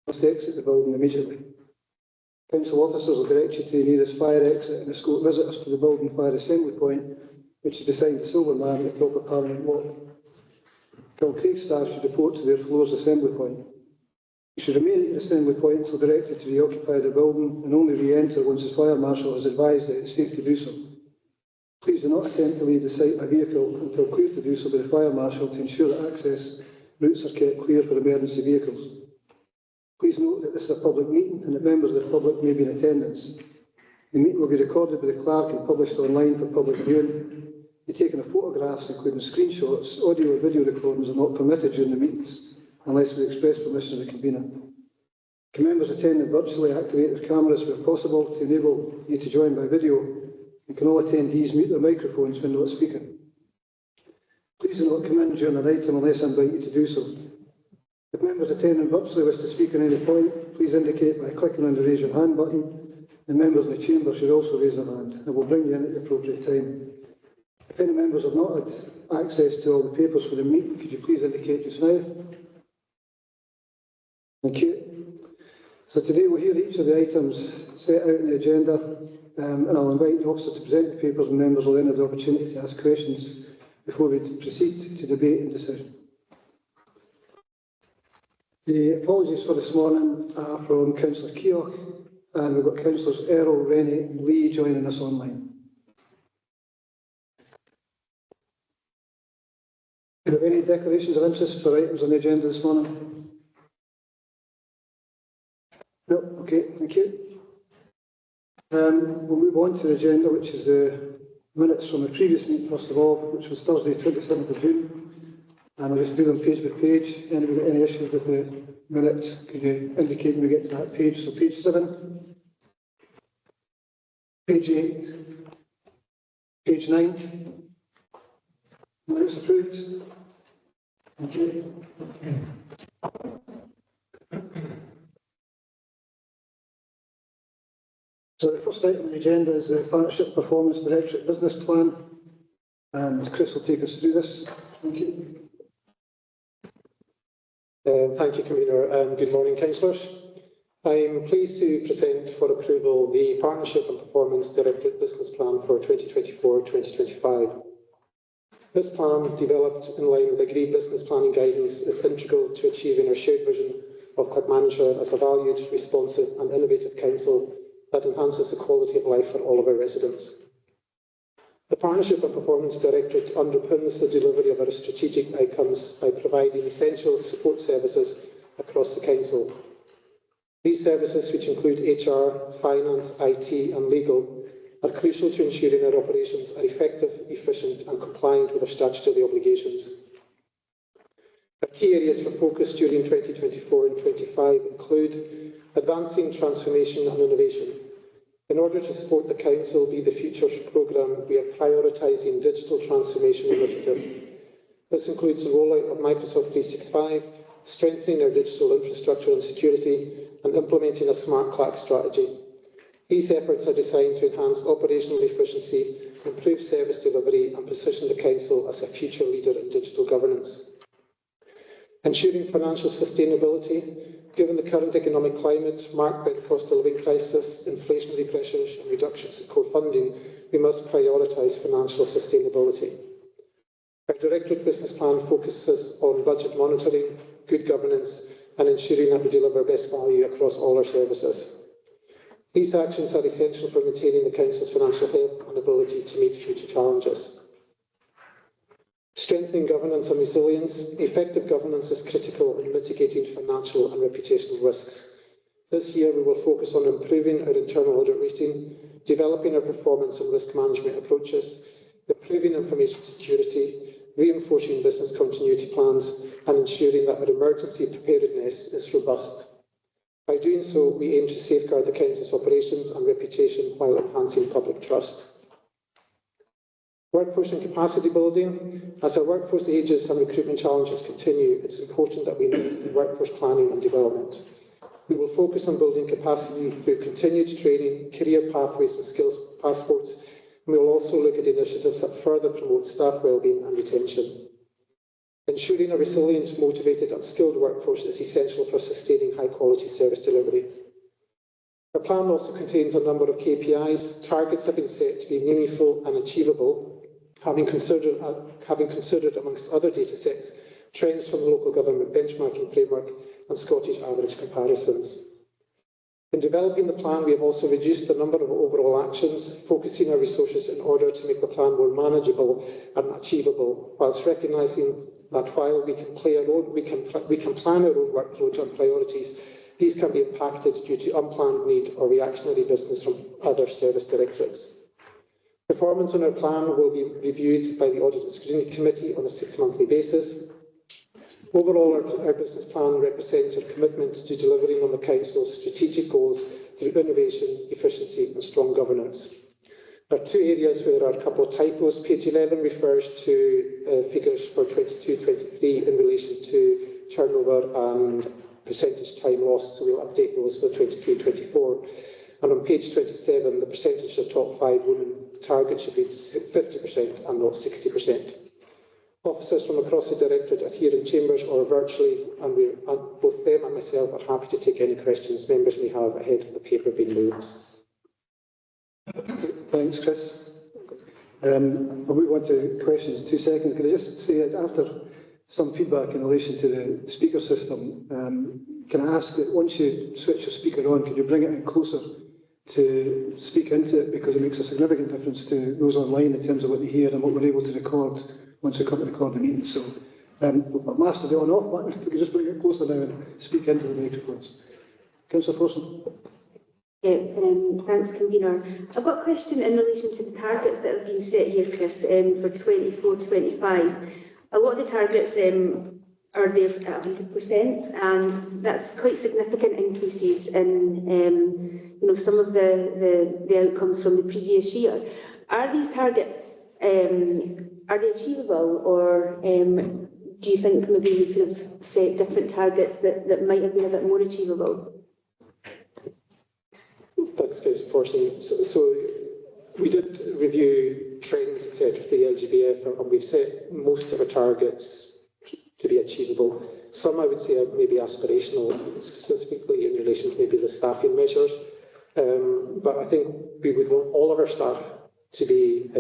must exit the building immediately. Council officers will direct you to the nearest fire exit and escort visitors to the building fire assembly point, which is beside the silver man at the top of Parliament Walk. Kilcraig staff should report to their floor's assembly point. You should remain at your assembly point until directed to reoccupy the building and only re-enter once the fire marshal has advised that it is safe to do so. Please do not attempt to leave the site by vehicle until cleared to do so by the fire marshal to ensure that access routes are kept clear for emergency vehicles. Please note that this is a public meeting and that members of the public may be in attendance. The meeting will be recorded by the clerk and published online for public viewing. The taking of photographs, including screenshots, audio or video recordings, are not permitted during the meetings unless with express permission of the convener. Can members attending virtually activate their cameras where possible to enable you to join by video, and can all attendees mute their microphones when not speaking. Please do not come in during an item unless I invite you to do so. If members attending virtually wish to speak at any point, please indicate by clicking on the raise your hand button, and members in the chamber should also raise their hand, and we'll bring you in at the appropriate time. If any members have not had access to all the papers for the meeting, could you please indicate just now? Thank you. So today we'll hear each of the items set out in the agenda, and I'll invite the officer to present the papers, and members will then have the opportunity to ask questions before we proceed to debate and decision. The apologies for this morning are from Councillor Keogh, and we've got Councillors Errol, Rennie and Lee joining us online. Do you have any declarations of interest for items on the agenda this morning? No? Okay, thank you. We'll move on to the agenda, which is the minutes from the previous meeting, first of all, which was Thursday, 27th of June. And I'll just do them page by page. Anybody got any issues with the minutes? Could you indicate when we get to that page? So page 7, page 8, page 9. Minutes approved. Thank you. So the first item on the agenda is the Partnership Performance Directorate Business Plan, and Chris will take us through this. Thank you. Thank you, Convener, and good morning, Councillors. I'm pleased to present for approval the Partnership and Performance Directorate Business Plan for 2024-2025. This plan, developed in line with agreed business planning guidance, is integral to achieving our shared vision of Clackmannanshire as a valued, responsive and innovative council that enhances the quality of life for all of our residents. The Partnership and Performance Directorate underpins the delivery of our strategic outcomes by providing essential support services across the council. These services, which include HR, finance, IT and legal, are crucial to ensuring our operations are effective, efficient and compliant with our statutory obligations. Our key areas for focus during 2024 and 2025 include advancing transformation and innovation. In order to support the Council Be the Future programme, we are prioritising digital transformation initiatives. This includes the rollout of Microsoft 365, strengthening our digital infrastructure and security, and implementing a smart Clack strategy. These efforts are designed to enhance operational efficiency, improve service delivery, and position the Council as a future leader in digital governance. Ensuring financial sustainability. Given the current economic climate marked by the cost of living crisis, inflationary pressures and reductions in core funding, we must prioritise financial sustainability. Our Directorate Business Plan focuses on budget monitoring, good governance and ensuring that we deliver best value across all our services. These actions are essential for maintaining the Council's financial health and ability to meet future challenges. Strengthening governance and resilience. Effective governance is critical in mitigating financial and reputational risks. This year we will focus on improving our internal audit rating, developing our performance and risk management approaches, improving information security, reinforcing business continuity plans and ensuring that our emergency preparedness is robust. By doing so, we aim to safeguard the Council's operations and reputation while enhancing public trust. Workforce and capacity building. As our workforce ages and recruitment challenges continue, it's important that we invest in workforce planning and development. We will focus on building capacity through continued training, career pathways and skills passports, and we will also look at initiatives that further promote staff wellbeing and retention. Ensuring a resilient, motivated and skilled workforce is essential for sustaining high-quality service delivery. Our plan also contains a number of KPIs. Targets have been set to be meaningful and achievable, having considered amongst other data sets, trends from the local government benchmarking framework and Scottish average comparisons. In developing the plan, we have also reduced the number of overall actions, focusing our resources in order to make the plan more manageable and achievable, whilst recognising that while we can plan our own workload and priorities, these can be impacted due to unplanned need or reactionary business from other service directorates. Performance on our plan will be reviewed by the Audit and Scrutiny Committee on a 6-monthly basis. Overall, our business plan represents our commitment to delivering on the Council's strategic goals through innovation, efficiency and strong governance. There are two areas where there are a couple of typos. Page 11 refers to figures for 22-23 in relation to turnover and percentage time lost, so we'll update those for 23-24. And on page 27, the percentage of top 5 women target should be 50% and not 60%. Officers from across the Directorate are here in chambers or virtually, and both them and myself are happy to take any questions members may have ahead of the paper being moved. Thanks, Chris. I'll move on to questions in 2 seconds. Can I just say that after some feedback in relation to the speaker system, can I ask that once you switch your speaker on, can you bring it in closer to speak into it, because it makes a significant difference to those online in terms of what you hear and what we're able to record once we come to record the meeting. So I've mastered the on-off button. If we could just bring it closer now and speak into the microphones. Councillor Forson. Yeah, thanks, Convener. I've got a question in relation to the targets that have been set here, Chris, for 24-25. A lot of the targets are there at 100%, and that's quite significant increases in some of the outcomes from the previous year. Are these targets are they achievable, or do you think maybe we could have set different targets that might have been a bit more achievable? Thanks, Councillor Forson. So we did review trends, etc., for the LGBF, and we've set most of our targets to be achievable. Some, I would say, are maybe aspirational, specifically in relation to maybe the staffing measures. But I think we would want all of our staff to be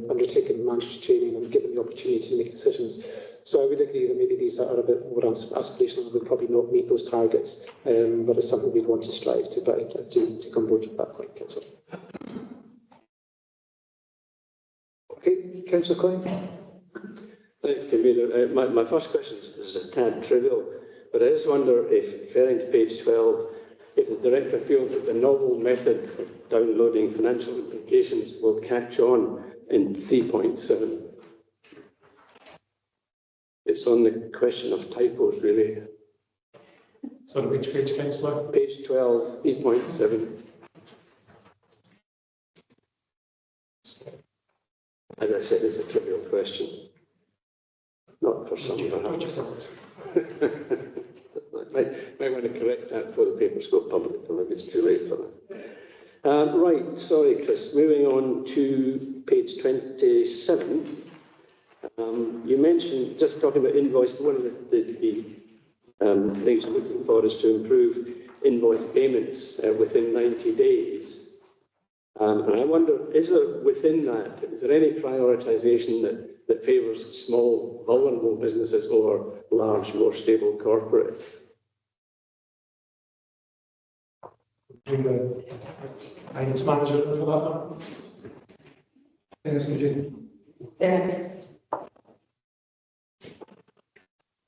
undertaking mandatory training and given the opportunity to make decisions. So I would agree that maybe these are a bit more aspirational and would probably not meet those targets, but it's something we'd want to strive to, but I do take on board at that point, Councillor. Okay, Councillor Klein. Thanks, Convener. My first question is a tad trivial, but I just wonder if, referring to page 12, if the Director feels that the novel method for downloading financial implications will catch on in 3.7. It's on the question of typos, really. Sorry, which page, Councillor? Page 12, 3.7. As I said, it's a trivial question. Not for some, perhaps. Might want to correct that before the papers go public, or maybe it's too late for that. Right, sorry, Chris. Moving on to page 27. You mentioned, just talking about invoice, one of the things you're looking for is to improve invoice payments within 90 days. And I wonder, is there within that, is there any prioritisation that favours small, vulnerable businesses over large, more stable corporates? Finance manager for that one. Dennis, could you? Dennis.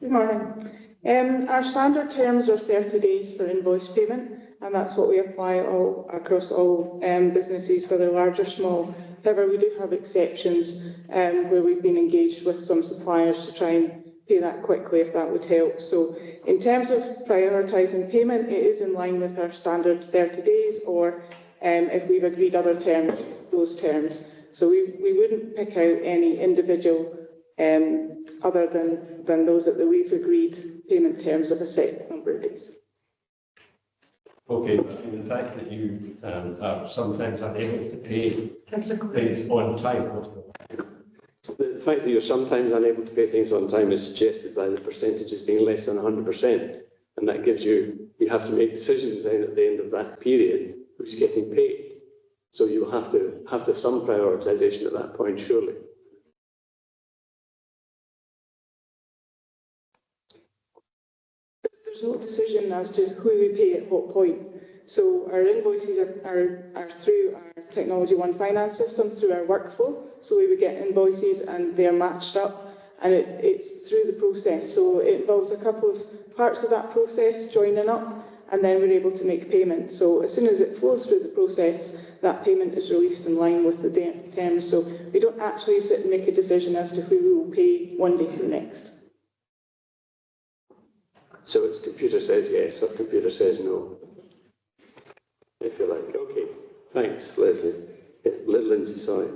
Good morning. Our standard terms are 30 days for invoice payment, and that's what we apply across all businesses, whether large or small. However, we do have exceptions where we've been engaged with some suppliers to try and pay that quickly if that would help. So in terms of prioritising payment, it is in line with our standards 30 days, or if we've agreed other terms, those terms. So we wouldn't pick out any individual other than those that we've agreed payment terms of a set number of days. Okay, and the fact that you are sometimes unable to pay things on time, The fact that you're sometimes unable to pay things on time is suggested by the percentages being less than 100%. And that gives you have to make decisions then at the end of that period who's getting paid. So you'll have to have some prioritisation at that point, surely. There's no decision as to who we pay at what point. So our invoices are through our Technology One finance system, through our workflow. So we would get invoices and they're matched up, and it's through the process. So it involves a couple of parts of that process joining up, and then we're able to make payment. So as soon as it flows through the process, that payment is released in line with the terms. So we don't actually sit and make a decision as to who we will pay one day to the next. So it's computer says yes or computer says no, if you like. Okay, thanks, Leslie. Lindsay, sorry.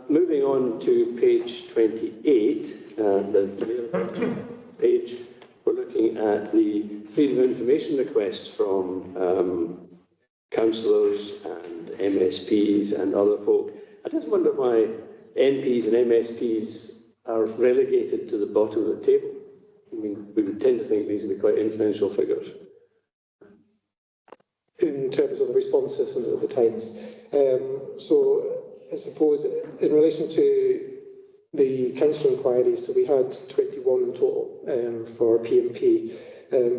Moving on to page 28, the page, we're looking at the freedom of information requests from councillors and MSPs and other folk. I just wonder why MPs and MSPs are relegated to the bottom of the table. I mean, we would tend to think these would be quite influential figures. In terms of the responses and the times. So I suppose in relation to the council inquiries, so we had 21 in total for PMP,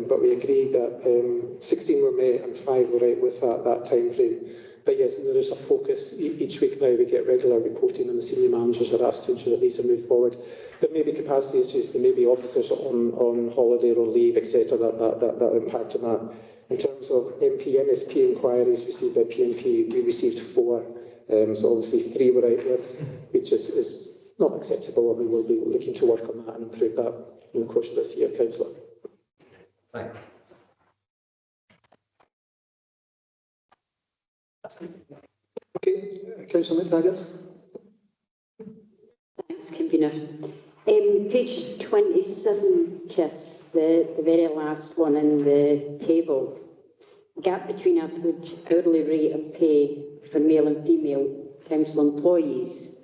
but we agreed that 16 were met and 5 were out with that time frame. But yes, there is a focus. Each week now we get regular reporting and the senior managers are asked to ensure that these are moved forward. There may be capacity issues, there may be officers on holiday or leave, etc. that impact on that. In terms of MP, MSP inquiries received by PMP, we received 4. So obviously 3 were out with, which is not acceptable, and we will be looking to work on that and improve that in the course of this year, Councillor. Thanks. Okay, Councillor McTaggart. Thanks, Convener. Page 27, Chris, the very last one in the table. Gap between average hourly rate of pay for male and female council employees.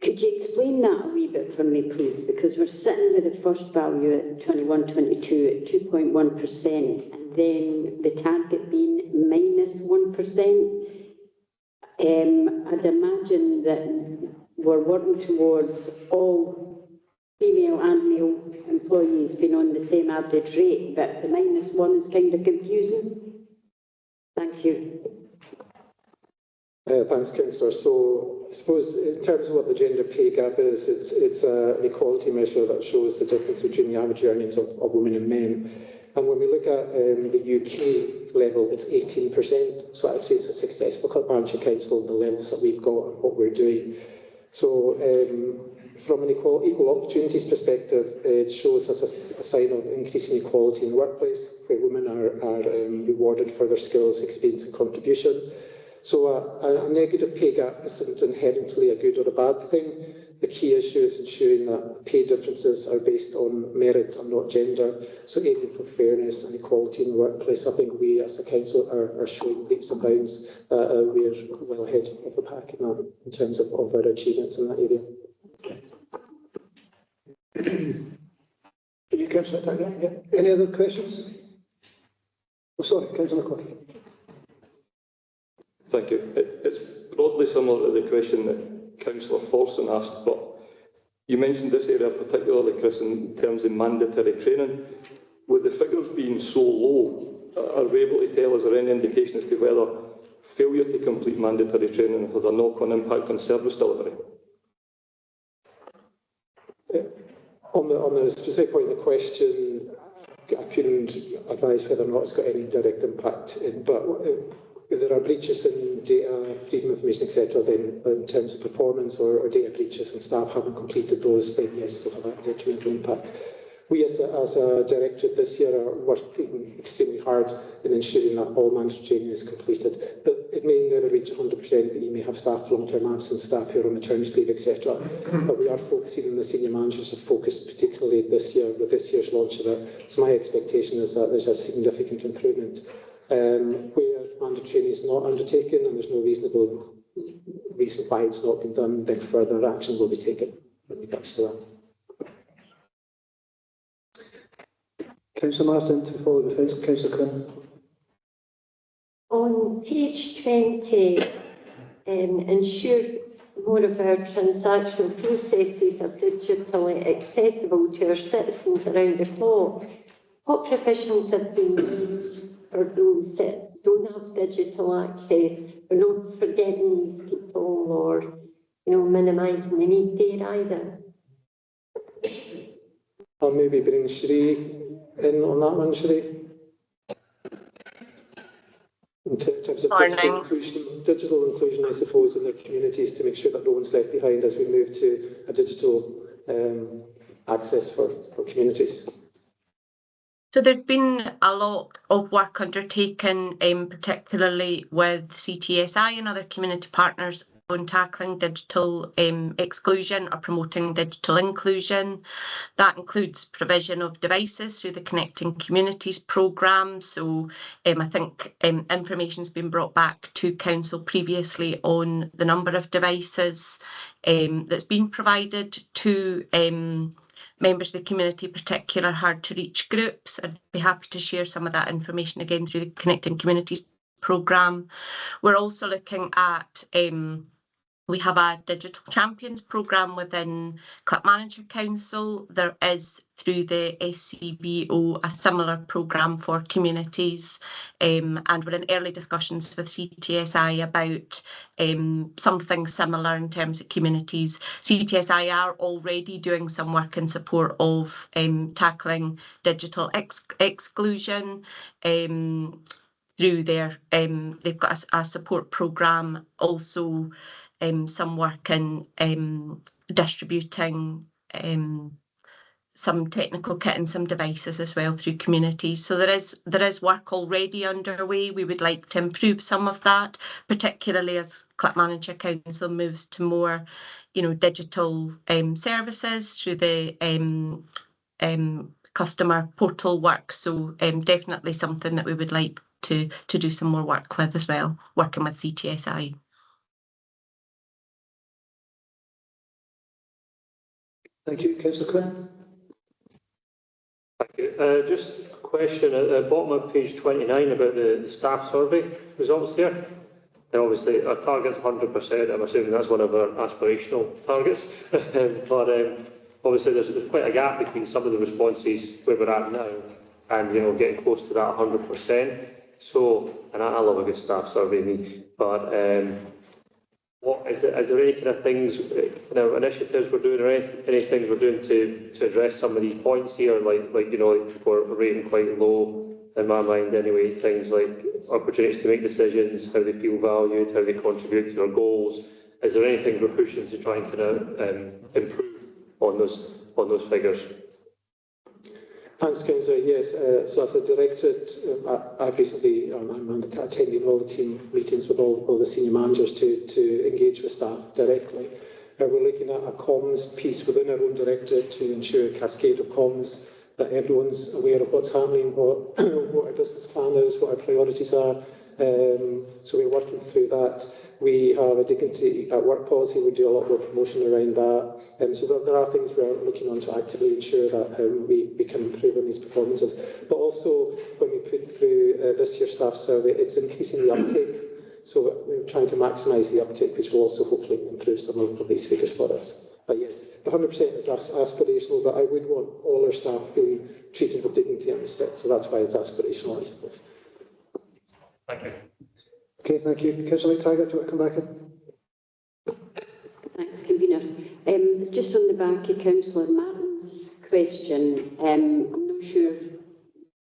Could you explain that a wee bit for me, please? Because we're sitting with the first value at 21-22 at 2.1%, and then the target being -1%. I'd imagine that we're working towards all female and male employees being on the same average rate, but the -1 is kind of confusing. Thank you. Thanks, Councillor. So I suppose in terms of what the gender pay gap is, it's an equality measure that shows the difference between the average earnings of women and men. And when we look at the UK level, it's 18%. So actually it's a success for Clackmannanshire Council, the levels that we've got and what we're doing. So from an equal opportunities perspective, it shows us a sign of increasing equality in the workplace, where women are rewarded for their skills, experience and contribution. So a negative pay gap isn't inherently a good or a bad thing. The key issue is ensuring that pay differences are based on merit and not gender. So aiming for fairness and equality in the workplace. I think we as a council are showing leaps and bounds. We're well ahead of the pack in that, in terms of our achievements in that area. You, Councillor McTaggart? Yeah. Any other questions? Oh, sorry, Councillor McCloskey. Thank you. It's broadly similar to the question that Councillor Thorson asked, but you mentioned this area particularly, Chris, in terms of mandatory training. With the figures being so low, are we able to tell us, or any indication as to whether failure to complete mandatory training has a knock-on impact on service delivery? On the specific point of the question, I couldn't advise whether or not it's got any direct impact, but if there are breaches in data, freedom of information, etc., then in terms of performance or data breaches and staff haven't completed those, then yes, it'll have a detrimental impact. We as a directorate this year are working extremely hard in ensuring that all mandatory training is completed. But it may never reach 100%, but you may have staff long-term absence, staff who are on maternity leave, etc. But we are focusing, and the senior managers have focused particularly this year, with this year's launch of it. So my expectation is that there's a significant improvement. Where mandatory training is not undertaken and there's no reasonable reason why it's not been done, then further action will be taken in regards to that. Councillor Martin to follow the fence. Councillor Quinn. On page 20, ensure more of our transactional processes are digitally accessible to our citizens around the clock. What provisions have been made for those that don't have digital access? We're not forgetting these people or, minimising the need there either. I'll maybe bring Sheree in on that one, Sheree. In terms of digital inclusion, I suppose, in their communities to make sure that no one's left behind as we move to a digital access for communities. So there's been a lot of work undertaken, particularly with CTSI and other community partners on tackling digital exclusion or promoting digital inclusion. That includes provision of devices through the Connecting Communities programme. So I think information's been brought back to Council previously on the number of devices that's been provided to members of the community, particular hard to reach groups. I'd be happy to share some of that information again through the Connecting Communities programme. We're also looking at we have a Digital Champions programme within Clackmannanshire Council. There is, through the SCBO, a similar programme for communities, and we're in early discussions with CTSI about something similar in terms of communities. CTSI are already doing some work in support of tackling digital exclusion. Through their, they've got a support programme, also some work in distributing some technical kit and some devices as well through communities. So there is work already underway. We would like to improve some of that, particularly as Clackmannanshire Council moves to more, digital services through the customer portal work. So definitely something that we would like to do some more work with as well, working with CTSI. Thank you. Councillor Quinn. Thank you. Just a question at the bottom of page 29 about the staff survey results there. And obviously our target's 100%, I'm assuming that's one of our aspirational targets. But obviously there's quite a gap between some of the responses where we're at now and getting close to that 100%. So, and I love a good staff survey, me, but is there any kind of things, initiatives we're doing, or any things we're doing to address some of these points here, like people are rating quite low in my mind anyway, things like opportunities to make decisions, how they feel valued, how they contribute to our goals. Is there anything we're pushing to try and kind of improve on those figures? Thanks, Councillor. Yes, so as a directorate, I've recently, I'm attending all the team meetings with all the senior managers to engage with staff directly. We're looking at a comms piece within our own directorate to ensure a cascade of comms, that everyone's aware of what's happening, what our business plan is, what our priorities are. So we're working through that. We have a dignity at work policy. We do a lot more promotion around that. So there are things we're looking on to actively ensure that we can improve on these performances. But also, when we put through this year's staff survey, it's increasing the uptake. So we're trying to maximise the uptake, which will also hopefully improve some of these figures for us. But yes, the 100% is aspirational, but I would want all our staff feeling treated with dignity and respect. So that's why it's aspirational, I suppose. Thank you. Okay, thank you. Councillor McTaggart, do you want to come back in? Thanks, Convener. Just on the back of Councillor Martin's question, I'm not sure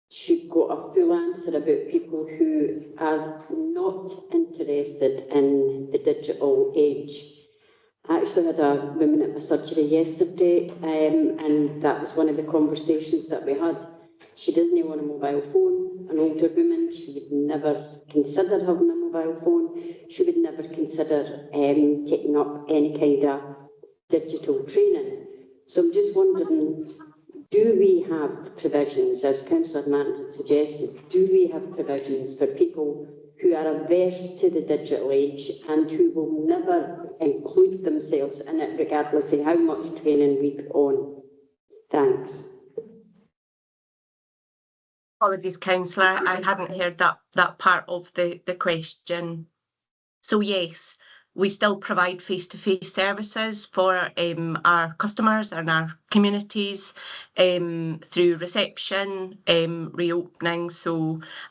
she got a full answer about people who are not interested in the digital age. I actually had a woman at my surgery yesterday, and that was one of the conversations that we had. She doesn't want a mobile phone, an older woman. She would never consider having a mobile phone. She would never consider taking up any kind of digital training. So I'm just wondering, do we have provisions, as Councillor Martin had suggested, do we have provisions for people who are averse to the digital age and who will never include themselves in it regardless of how much training we put on. Thanks. Apologies, councillor, I hadn't heard that part of the question. So yes, we still provide face-to-face services for our customers and our communities through reception, reopening,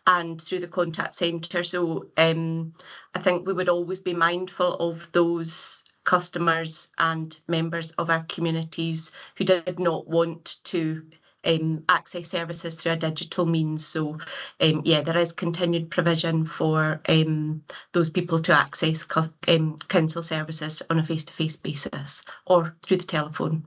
and through the contact centre. So I think we would always be mindful of those customers and members of our communities who did not want to access services through a digital means. So yeah, there is continued provision for those people to access council services on a face-to-face basis or through the telephone.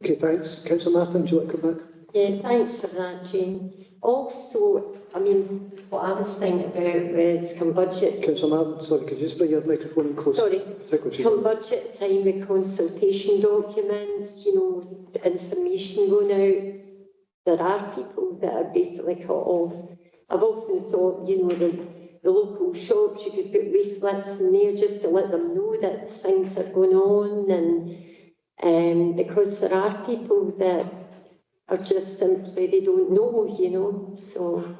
Okay, thanks. Councillor Martin, do you want to come back? Yeah, thanks for that, Jane. Also, I mean, what I was thinking about was come budget. Councillor Martin, sorry, could you just bring your microphone in close? Sorry, Secretary. come budget time with consultation documents, you know, the information going out. There are people that are basically cut off. I've often thought, you know, the local shops, you could put leaflets in there just to let them know that things are going on, and because there are people that are just simply, they don't know, you know, so.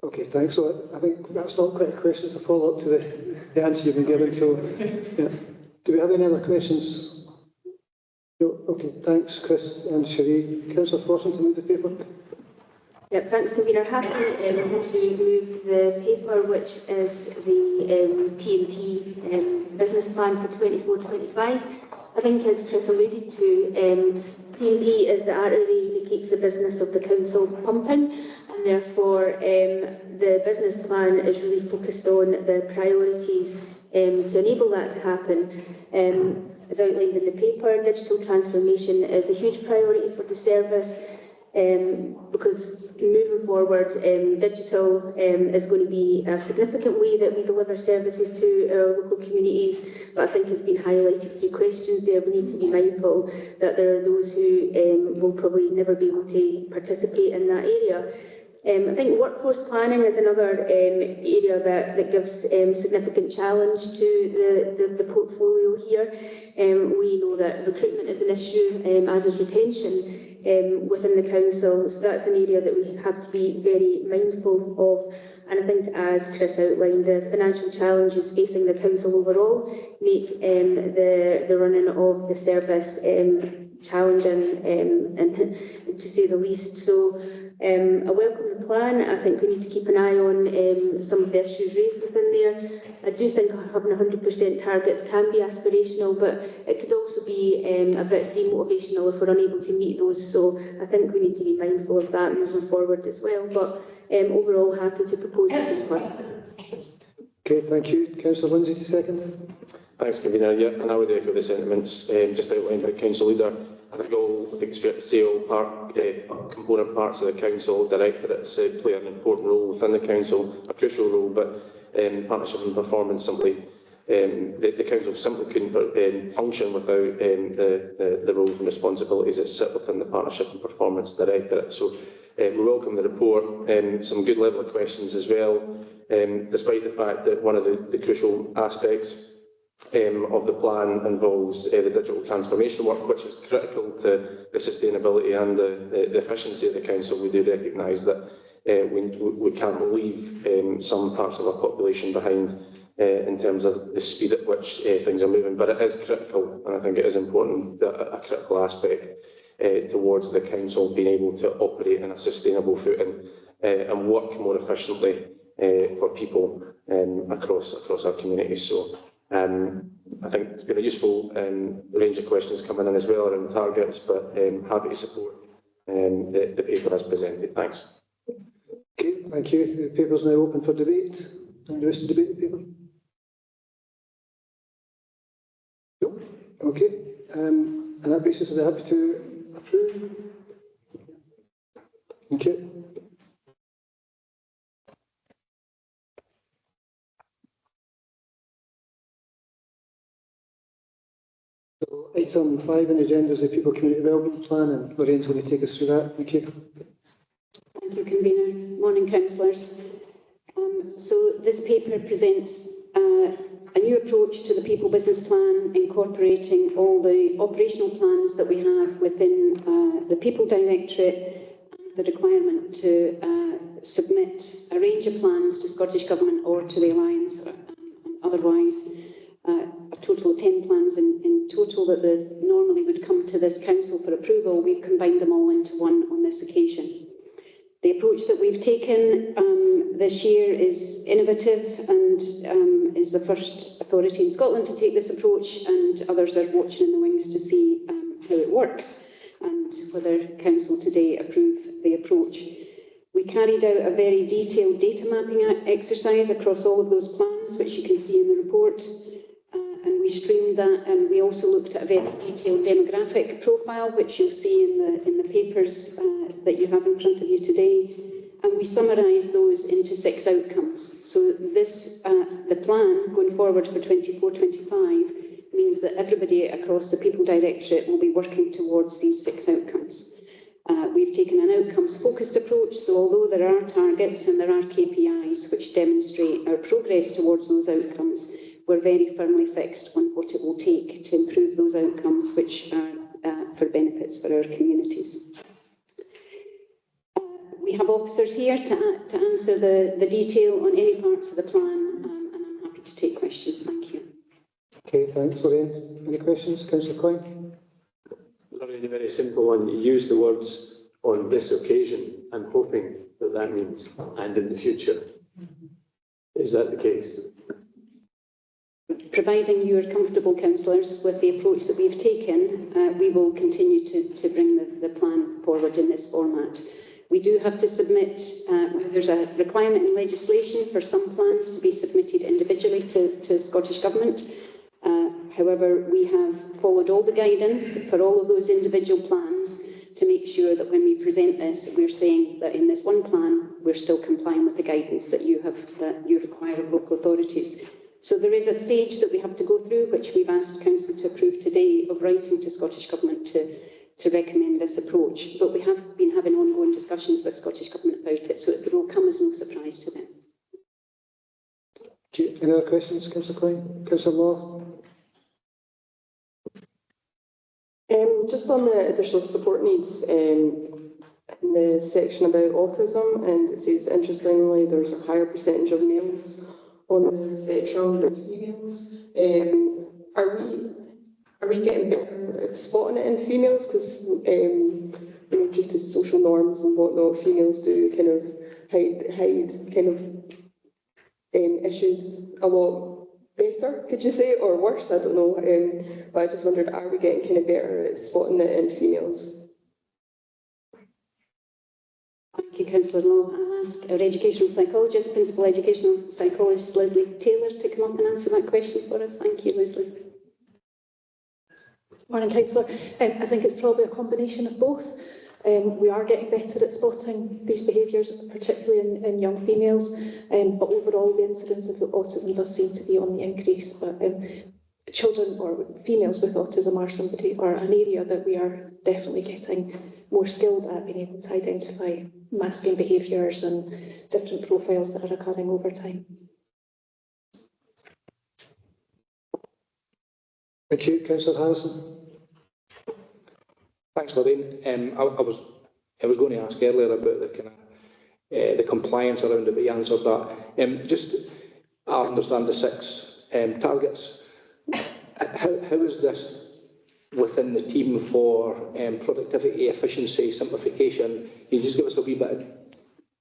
Okay, thanks. So I think that's not quite a question, it's a follow-up to the answer you've been given. So, yeah. Do we have any other questions? No? Okay, thanks, Chris and Cherie. Councillor Forson to move the paper. Yep, thanks, Convener. Happy to move the paper, which is the P&P business plan for 24-25. I think, as Chris alluded to, P&P is the artery that keeps the business of the council pumping, and therefore the business plan is really focused on the priorities to enable that to happen. As outlined in the paper, digital transformation is a huge priority for the service. Because moving forward, digital is going to be a significant way that we deliver services to our local communities, but I think has been highlighted through questions there. We need to be mindful that there are those who will probably never be able to participate in that area. I think workforce planning is another area that gives significant challenge to the portfolio here. We know that recruitment is an issue, as is retention within the council, so that's an area that we have to be very mindful of. And I think, as Chris outlined, the financial challenges facing the council overall make the running of the service challenging, and to say the least. So I welcome the plan. I think we need to keep an eye on some of the issues raised within there. I do think having 100% targets can be aspirational, but it could also be a bit demotivational if we're unable to meet those. So I think we need to be mindful of that moving forward as well. But overall, happy to propose the paper. Okay, thank you. Councillor Lindsay to second. Thanks, Convener. Yeah, and I would echo the sentiments just outlined by Council Leader. I think it's fair to say all component parts of the council, directorates play an important role within the council, a crucial role, but partnership and performance simply, the council simply couldn't function without the roles and responsibilities that sit within the partnership and performance directorate. So we welcome the report, some good level of questions as well, despite the fact that one of the crucial aspects of the plan involves the digital transformation work, which is critical to the sustainability and the efficiency of the council. We do recognise that we can't leave some parts of our population behind in terms of the speed at which things are moving, but it is critical, and I think it is important, a critical aspect towards the council being able to operate in a sustainable footing and work more efficiently for people across our communities. So I think it's been a useful range of questions coming in as well around targets, but happy to support the paper as presented. Thanks. Okay, thank you. The paper is now open for debate. Anyone wish to debate the paper? No? Okay. On that basis, are they happy to approve? Thank you. So item 5 on the agenda is the People Community Wellbeing Plan, and Lorraine's going to take us through that. Thank you. Thank you, Convener. Morning, councillors. So this paper presents a new approach to the People Business Plan, incorporating all the operational plans that we have within the People Directorate, and the requirement to submit a range of plans to Scottish Government or to the Alliance, and otherwise a total of 10 plans in total that normally would come to this Council for approval. We've combined them all into one on this occasion. The approach that we've taken this year is innovative and is the first authority in Scotland to take this approach, and others are watching in the wings to see how it works and whether Council today approve the approach. We carried out a very detailed data mapping exercise across all of those plans, which you can see in the report, and we streamed that, and we also looked at a very detailed demographic profile, which you'll see in the papers that you have in front of you today, and we summarised those into 6 outcomes. So this, the plan going forward for 24-25 means that everybody across the People Directorate will be working towards these 6 outcomes. We've taken an outcomes-focused approach, so although there are targets and there are KPIs which demonstrate our progress towards those outcomes, we're very firmly fixed on what it will take to improve those outcomes, which are for benefits for our communities. We have officers here to answer the detail on any parts of the plan, and I'm happy to take questions. Thank you. Okay, thanks, Lorraine. Any questions? Councillor Coyne? Lorraine, a very simple one. You use the words "on this occasion." I'm hoping that that means "and in the future." Is that the case? Providing you are comfortable, councillors, with the approach that we've taken, we will continue to bring the plan forward in this format. We do have to submit, there's a requirement in legislation for some plans to be submitted individually to Scottish Government. However, we have followed all the guidance for all of those individual plans to make sure that when we present this, we're saying that in this one plan, we're still complying with the guidance that you require of local authorities. So there is a stage that we have to go through, which we've asked Council to approve today, of writing to Scottish Government to recommend this approach. But we have been having ongoing discussions with Scottish Government about it, so it will come as no surprise to them. Okay. Any other questions, Councillor Coyne? Councillor Law? Just on the additional support needs, in the section about autism, and it says, interestingly, there's a higher percentage of males on the spectrum than females. Are we getting better at spotting it in females? Because just as social norms and whatnot, females do kind of hide kind of issues a lot better, could you say, or worse? I don't know. But I just wondered, are we getting kind of better at spotting it in females? Thank you, Councillor Law. I'll ask our educational psychologist, Principal Educational Psychologist Leslie Taylor, to come up and answer that question for us. Thank you, Leslie. Morning, Councillor. I think it's probably a combination of both. We are getting better at spotting these behaviours, particularly in young females, but overall the incidence of autism does seem to be on the increase. But children or females with autism are an area that we are definitely getting more skilled at, being able to identify masking behaviours and different profiles that are occurring over time. Thank you, Councillor Harrison. Thanks, Lorraine. I was going to ask earlier about the kind of the compliance around it, but you answered that. I understand the 6 targets. How is this within the team for productivity, efficiency, simplification? Can you just give us a wee bit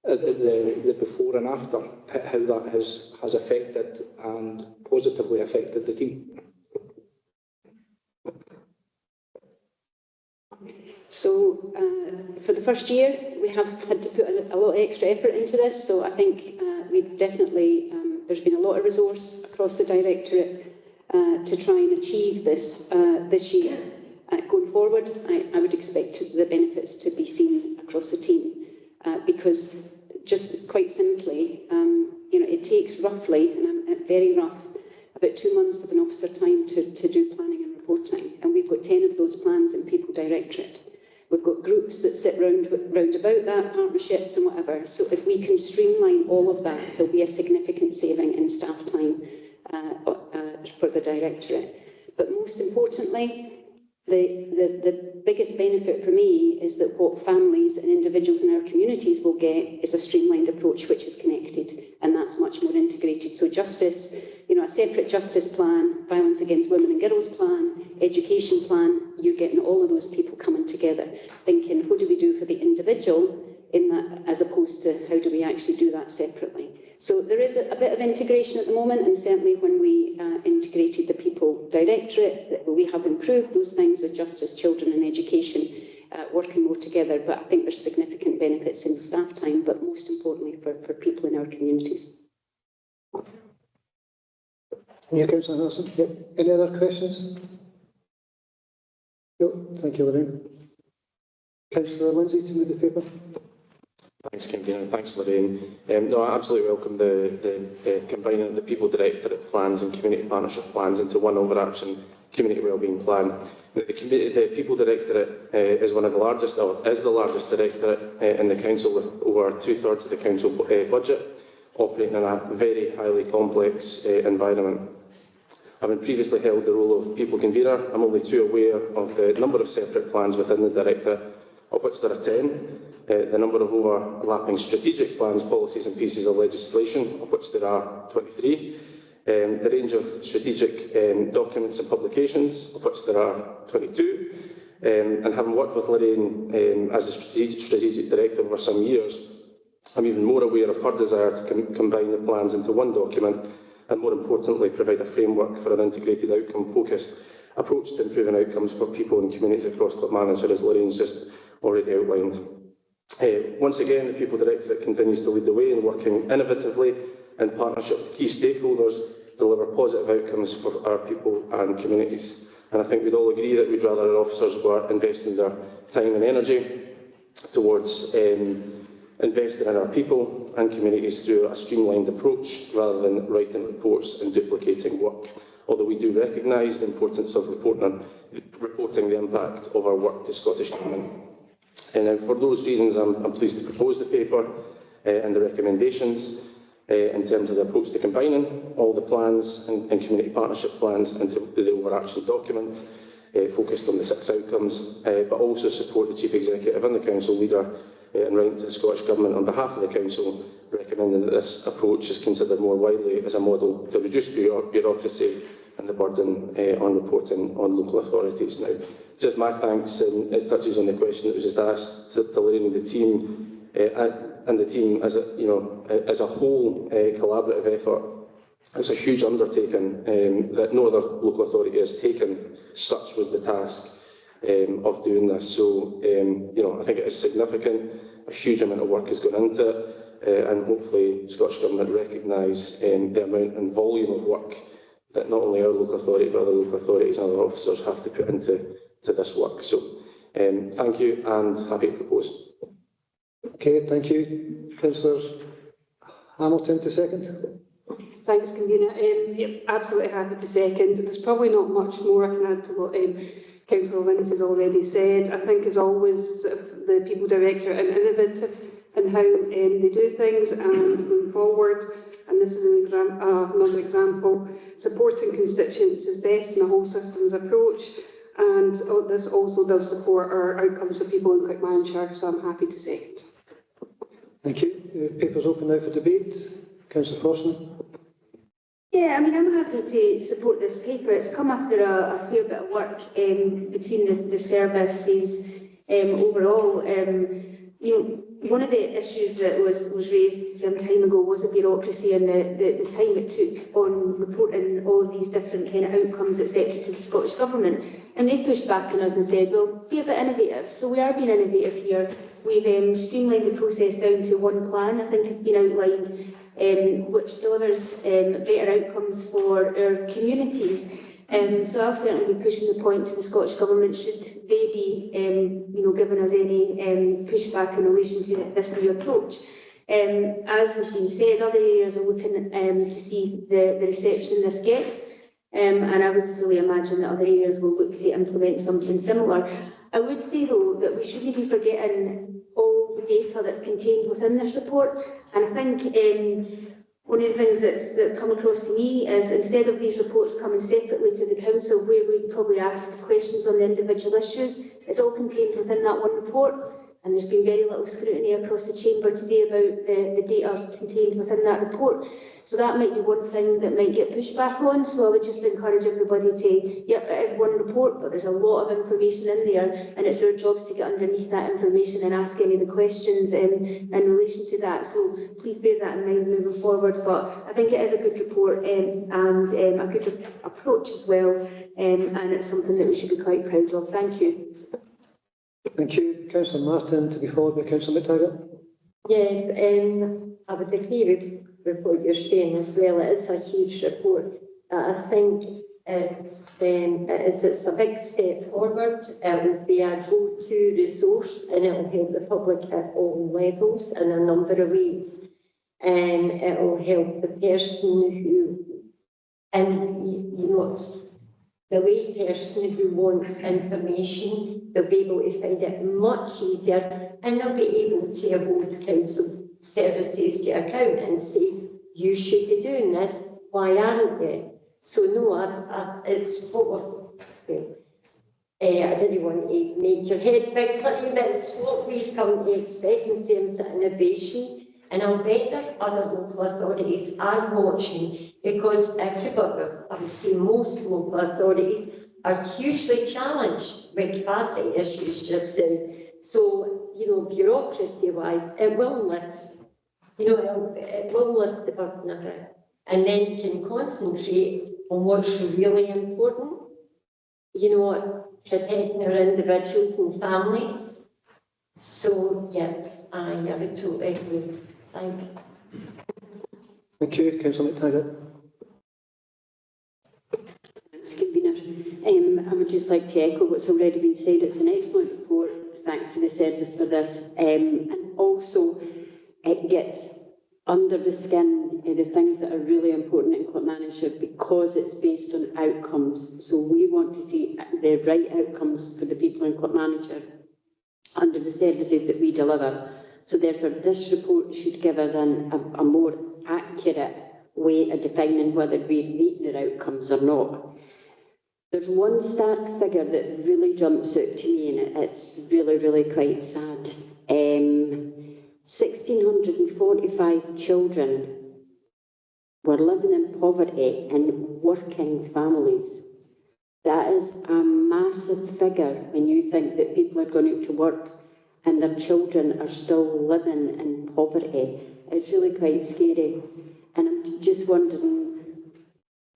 of the before and after, how that has affected and positively affected the team? So for the first year, we have had to put a lot of extra effort into this. So I think we've definitely, there's been a lot of resource across the Directorate to try and achieve this this year. Going forward, I would expect the benefits to be seen across the team because just quite simply, it takes roughly, and I'm very rough, about 2 months of an officer time to do planning and reporting. And we've got 10 of those plans in People Directorate. We've got groups that sit round about that, partnerships and whatever. So if we can streamline all of that, there'll be a significant saving in staff time for the Directorate. But most importantly, the biggest benefit for me is that what families and individuals in our communities will get is a streamlined approach which is connected, and that's much more integrated. So justice, a separate justice plan, violence against women and girls plan, education plan, you're getting all of those people coming together, thinking, what do we do for the individual in that, as opposed to how do we actually do that separately. So there is a bit of integration at the moment, and certainly when we integrated the People Directorate, we have improved those things with justice, children and education, working more together. But I think there's significant benefits in staff time, but most importantly for people in our communities. Yeah, Councillor Nelson. Yep. Any other questions? No, thank you, Lorraine. Councillor Lindsay to move the paper. Thanks, Convener. Thanks, Lorraine. No, I absolutely welcome the combining of the People Directorate plans and community partnership plans into one overarching community wellbeing plan. The People Directorate is one of the largest, or is the largest directorate in the council, with over 2/3 of the council budget, operating in a very highly complex environment. Having previously held the role of People Convener, I'm only too aware of the number of separate plans within the Directorate, of which there are 10, the number of overlapping strategic plans, policies and pieces of legislation, of which there are 23, the range of strategic documents and publications, of which there are 22, and having worked with Lorraine as a strategic director over some years, I'm even more aware of her desire to combine the plans into one document, and more importantly, provide a framework for an integrated outcome-focused approach to improving outcomes for people and communities across Clackmannanshire, as Lorraine's just already outlined. Once again, the People Directorate continues to lead the way in working innovatively in partnership with key stakeholders to deliver positive outcomes for our people and communities. And I think we'd all agree that we'd rather our officers were investing their time and energy towards investing in our people and communities through a streamlined approach rather than writing reports and duplicating work. Although we do recognise the importance of reporting the impact of our work to Scottish Government. And for those reasons, I'm pleased to propose the paper and the recommendations in terms of the approach to combining all the plans and community partnership plans into the overarching document, focused on the 6 outcomes, but also support the Chief Executive and the Council Leader in writing to the Scottish Government on behalf of the Council, recommending that this approach is considered more widely as a model to reduce bureaucracy and the burden on reporting on local authorities. Now, just my thanks, and it touches on the question that was just asked to Lorraine and the team, as a whole collaborative effort. It's a huge undertaking that no other local authority has taken. Such was the task of doing this. So, I think it is significant. A huge amount of work has gone into it, and hopefully Scottish Government recognise the amount and volume of work that not only our local authority, but other local authorities and other officers have to put into this work. So, thank you, and happy to propose. Okay, thank you. Councillor Hamilton to second. Thanks, Convener. Absolutely happy to second. There's probably not much more I can add to what Councillor Lindsay has already said. I think, as always, the People Director are innovative in how they do things and move forward. And this is another example. Supporting constituents is best in a whole systems approach. And this also does support our outcomes for people in Clackmannanshire, so I'm happy to second. Thank you. The paper's open now for debate. Councillor Forson. Yeah, I mean, I'm happy to support this paper. It's come after a fair bit of work between the services overall. One of the issues that was raised some time ago was the bureaucracy and the time it took on reporting all of these different kind of outcomes, etc., to the Scottish Government. And they pushed back on us and said, well, be a bit innovative. So we are being innovative here. We've streamlined the process down to one plan, I think has been outlined, which delivers better outcomes for our communities. So I'll certainly be pushing the point to the Scottish Government should they be, giving us any pushback in relation to this new approach. As has been said, other areas are looking to see the reception this gets, and I would fully imagine that other areas will look to implement something similar. I would say though that we shouldn't be forgetting all the data that's contained within this report, and I think one of the things that's come across to me is instead of these reports coming separately to the council where we probably ask questions on the individual issues, it's all contained within that one report, and there's been very little scrutiny across the chamber today about the data contained within that report. So that might be one thing that might get pushed back on. So I would just encourage everybody to, yep, it is one report, but there's a lot of information in there, and it's our jobs to get underneath that information and ask any of the questions in relation to that. So please bear that in mind moving forward. But I think it is a good report and a good approach as well, and it's something that we should be quite proud of. Thank you. Thank you. Councillor Martin, to be followed by Councillor McTaggart. Yeah, I would agree with what you're saying as well. It is a huge report. I think it's a big step forward. It will be a go-to resource, and it will help the public at all levels in a number of ways. And it will help the person who, and you know, the lay person who wants information, they'll be able to find it much easier, and they'll be able to hold council services to account and say, you should be doing this, why aren't you? So no, it's what we're, I didn't want to make your head big, but it's what we've come to expect in terms of innovation, and I'll bet that other local authorities are watching, because everybody, I would say most local authorities, are hugely challenged with capacity issues just now. So, you know, bureaucracy-wise, it will lift. You know, it will lift the burden of it. And then you can concentrate on what's really important. You know, protecting our individuals and families. So, yeah, I would totally agree. Thanks. Thank you. Councillor McTaggart. Thanks, Convener. I would just like to echo what's already been said. It's an excellent report. Thanks to the service for this. And also, it gets under the skin the things that are really important in Clackmannanshire because it's based on outcomes. So we want to see the right outcomes for the people in Clackmannanshire under the services that we deliver. So therefore, this report should give us a more accurate way of defining whether we're meeting our outcomes or not. There's one stark figure that really jumps out to me, and it's really, really quite sad. 1,645 children were living in poverty in working families. That is a massive figure when you think that people are going out to work and their children are still living in poverty. It's really quite scary. And I'm just wondering,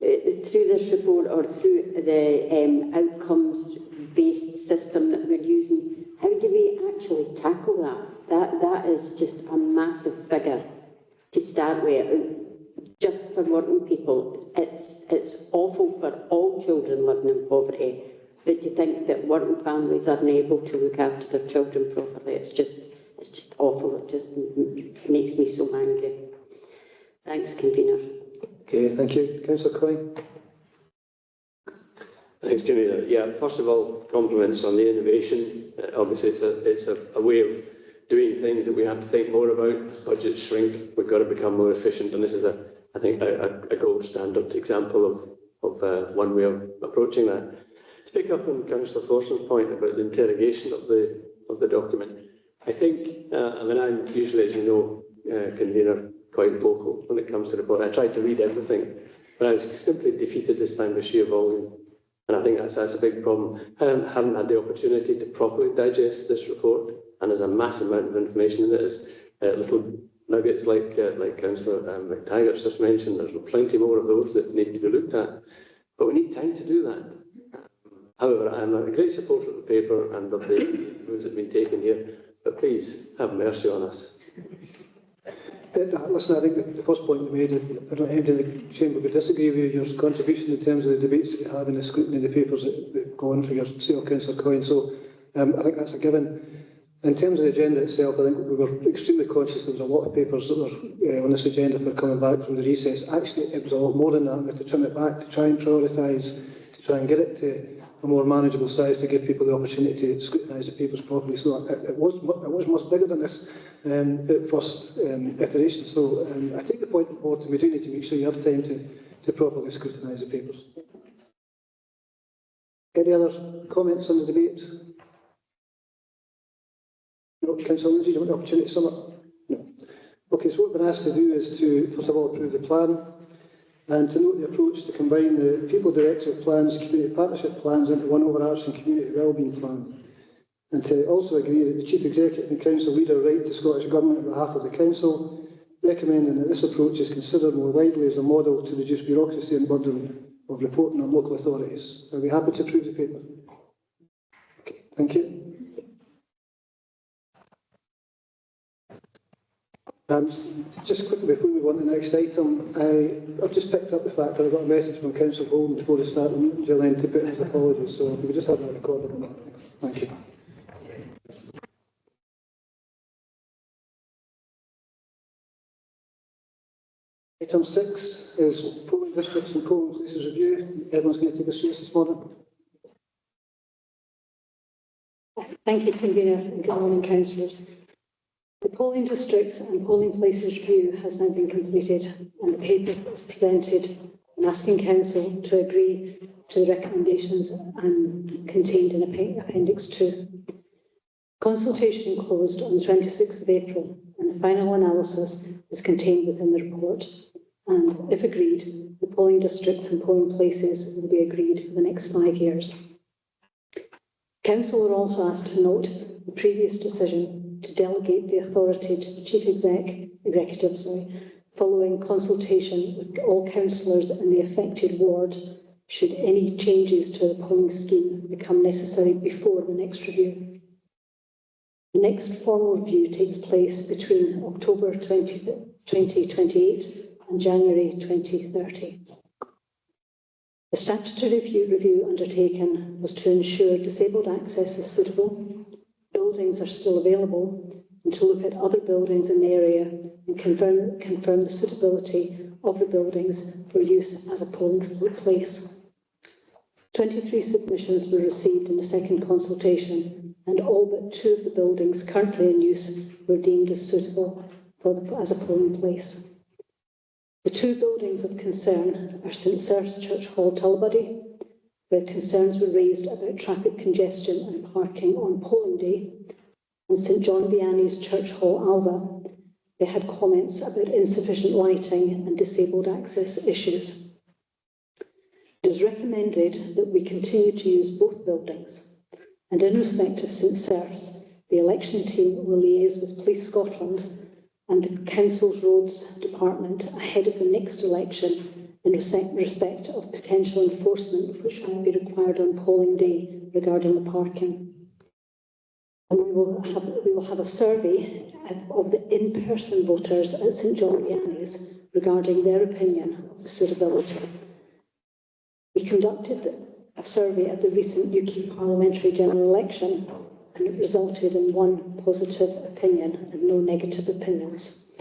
through this report or through the outcomes-based system that we're using, how do we actually tackle that? That is just a massive figure to start with, just for working people. It's awful for all children living in poverty, but to think that working families aren't able to look after their children properly, it's just awful. It just makes me so angry. Thanks, Convener. Okay, thank you. Councillor Coyne. Thanks, Convener. Yeah, first of all, compliments on the innovation. Obviously, it's a way of doing things that we have to think more about. Budgets shrink, we've got to become more efficient, and this is, I think, a gold standard example of one way of approaching that. To pick up on Councillor Forson's point about the interrogation of the document, I think, I mean, I'm usually, as you know, Convener, quite vocal when it comes to the report. I tried to read everything, but I was simply defeated this time by sheer volume. And I think that's a big problem. I haven't had the opportunity to properly digest this report, and there's a massive amount of information in it. There's little nuggets like Councillor McTaggart's just mentioned. There's plenty more of those that need to be looked at. But we need time to do that. However, I'm a great supporter of the paper and of the moves that have been taken here, but please have mercy on us. Listen, I think the first point you made, I don't think anybody in the chamber would disagree with your contribution in terms of the debates that you have and the scrutiny of the papers that go on for yourself, Councillor Coyne. So I think that's a given. In terms of the agenda itself, I think we were extremely conscious there was a lot of papers that were on this agenda for coming back from the recess. Actually, it was a lot more than that. We had to trim it back to try and prioritise, to try and get it to a more manageable size to give people the opportunity to scrutinise the papers properly. So it was much bigger than this at first iteration. So I take the point on board, and we do need to make sure you have time to properly scrutinise the papers. Any other comments on the debate? No, Councillor Lindsay, do you want the opportunity to sum up? No. Okay, so what we've been asked to do is to, first of all, approve the plan and to note the approach to combine the People Directorate plans, community partnership plans into one overarching community wellbeing plan. And to also agree that the Chief Executive and Council leader write to Scottish Government on behalf of the Council, recommending that this approach is considered more widely as a model to reduce bureaucracy and burden of reporting on local authorities. Are we happy to approve the paper? Okay, thank you. Just quickly before we move on to the next item, I've just picked up the fact that I got a message from Councillor Bolden before the start of the meeting, Gillian, to put in his apologies, so if we could just have that recorded. Thank you. Item 6 is polling districts and polling places review. Everyone's going to take a seat this morning. Thank you, Convener, and good morning, councillors. The polling districts and polling places review has now been completed, and the paper is presented and asking council to agree to the recommendations contained in Appendix 2. Consultation closed on the 26th of April, and the final analysis is contained within the report. And if agreed, the polling districts and polling places will be agreed for the next 5 years. Council are also asked to note the previous decision to delegate the authority to the Chief Executive, following consultation with all councillors in the affected ward, should any changes to the polling scheme become necessary before the next review. The next formal review takes place between October 2028 and January 2030. The statutory review undertaken was to ensure disabled access is suitable, buildings are still available, and to look at other buildings in the area and confirm the suitability of the buildings for use as a polling place. 23 submissions were received in the second consultation, and all but 2 of the buildings currently in use were deemed as suitable as a polling place. The 2 buildings of concern are St Serve's Church Hall, Tullibody, where concerns were raised about traffic congestion and parking on polling day, and St John Vianney's Church Hall, Alba. They had comments about insufficient lighting and disabled access issues. It is recommended that we continue to use both buildings, and in respect of St Serve's, the election team will liaise with Police Scotland and the Council's Roads Department ahead of the next election in respect of potential enforcement which might be required on polling day regarding the parking. And we will have a survey of the in-person voters at St John Vianney's regarding their opinion of the suitability. We conducted a survey at the recent UK parliamentary general election, and it resulted in 1 positive opinion and no negative opinions.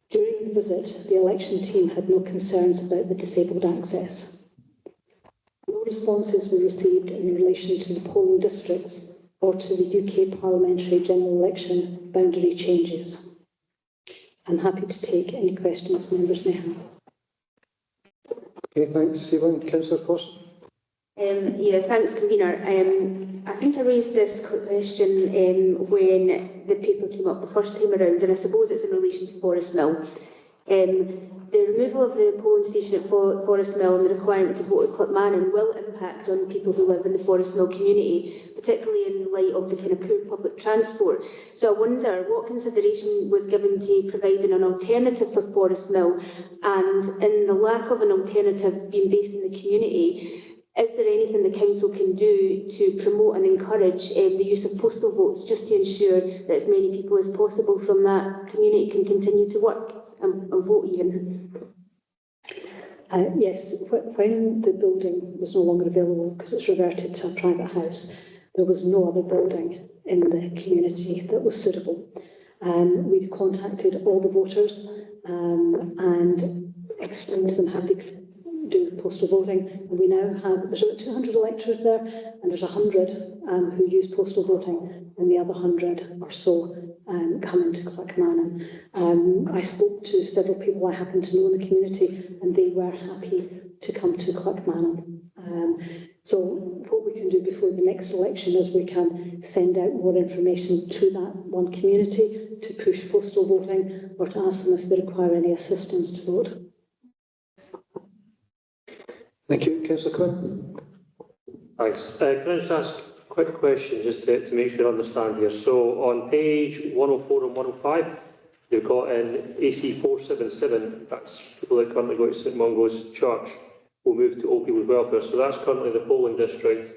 During the visit, the election team had no concerns about the disabled access. No responses were received in relation to the polling districts or to the UK parliamentary general election boundary changes. I'm happy to take any questions members may have. Okay, thanks, Stephen. Councillor Forson. Yeah, thanks, Convener. I think I raised this question when the paper came up the first time around, and I suppose it's in relation to Forest Mill. The removal of the polling station at Forest Mill and the requirement to vote at Clackmannan will impact on people who live in the Forest Mill community, particularly in light of the kind of poor public transport. So I wonder what consideration was given to providing an alternative for Forest Mill, and in the lack of an alternative being based in the community, is there anything the council can do to promote and encourage the use of postal votes, just to ensure that as many people as possible from that community can continue to work and vote even? Yes, when the building was no longer available because it's reverted to a private house, there was no other building in the community that was suitable. We contacted all the voters and explained to them how they could do postal voting. And we now have, there's about 200 electors there, and there's 100 who use postal voting, and the other 100 or so come into Clackmannan. I spoke to several people I happen to know in the community, and they were happy to come to Clackmannan. So what we can do before the next election is we can send out more information to that one community to push postal voting, or to ask them if they require any assistance to vote. Thank you. Councillor Quinn. Thanks. Can I just ask a quick question just to make sure I understand here? So on page 104 and 105, you've got an AC 477, that's people that currently go to St Mungo's Church, will move to Old People's Welfare. So that's currently the polling district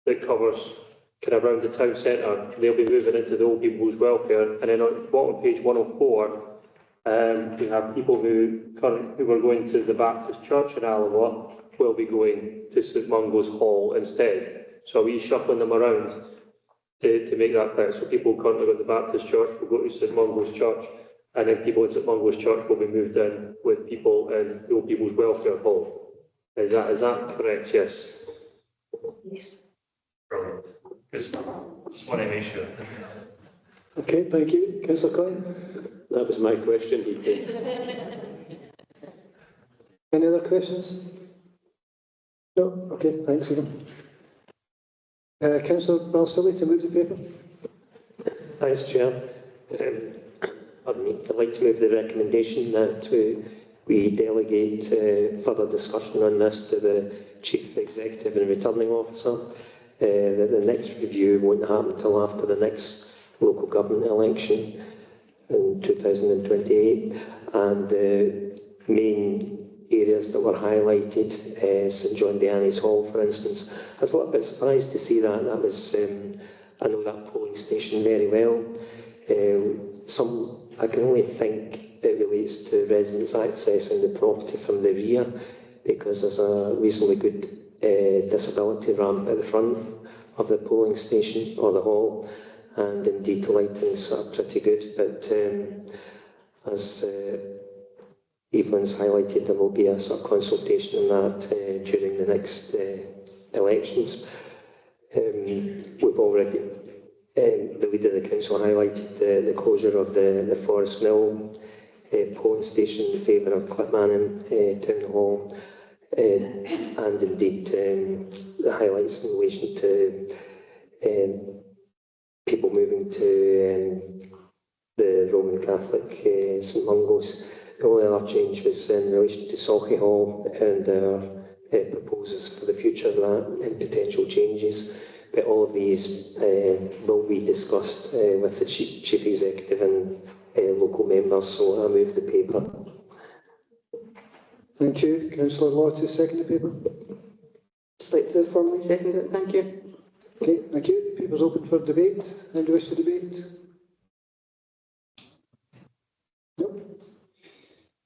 that covers kind of around the town centre. They'll be moving into the Old People's Welfare. And then on bottom page 104, we have people who are going to the Baptist Church in Alloa will be going to St Mungo's Hall instead. So are we shuffling them around to make that clear? So people currently go to the Baptist Church will go to St Mungo's Church, and then people in St Mungo's Church will be moved in with people in the Old People's Welfare Hall. Is that correct? Yes. Yes. Brilliant. Good stuff. Just want to make sure. Okay, thank you. Councillor Coyne. That was my question, DP. Any other questions? No? Okay, thanks, Ian. Councillor Balsillie to move the paper. Thanks, Chair. Pardon me. I'd like to move the recommendation that we delegate further discussion on this to the Chief Executive and Returning Officer. That the next review won't happen until after the next local government election in 2028, and the main areas that were highlighted, St John Vianney's Hall, for instance. I was a little bit surprised to see that. That was, I know that polling station very well. I can only think it relates to residents accessing the property from the rear, because there's a reasonably good disability ramp at the front of the polling station or the hall, and indeed the lightings are pretty good. But as Evelyn's highlighted, there will be a sort of consultation on that during the next elections. We've already, the leader of the council highlighted the closure of the Forest Mill polling station in favour of Clackmannan Town Hall, and indeed the highlights in relation to people moving to the Roman Catholic St Mungo's. The only other change was in relation to Sauchie Hall and our proposals for the future of that and potential changes. But all of these will be discussed with the Chief Executive and local members, so I move the paper. Thank you. Councillor Law to second the paper. Just like to formally second it. Thank you. Okay, thank you. Paper's open for debate. Anybody wish to debate? No.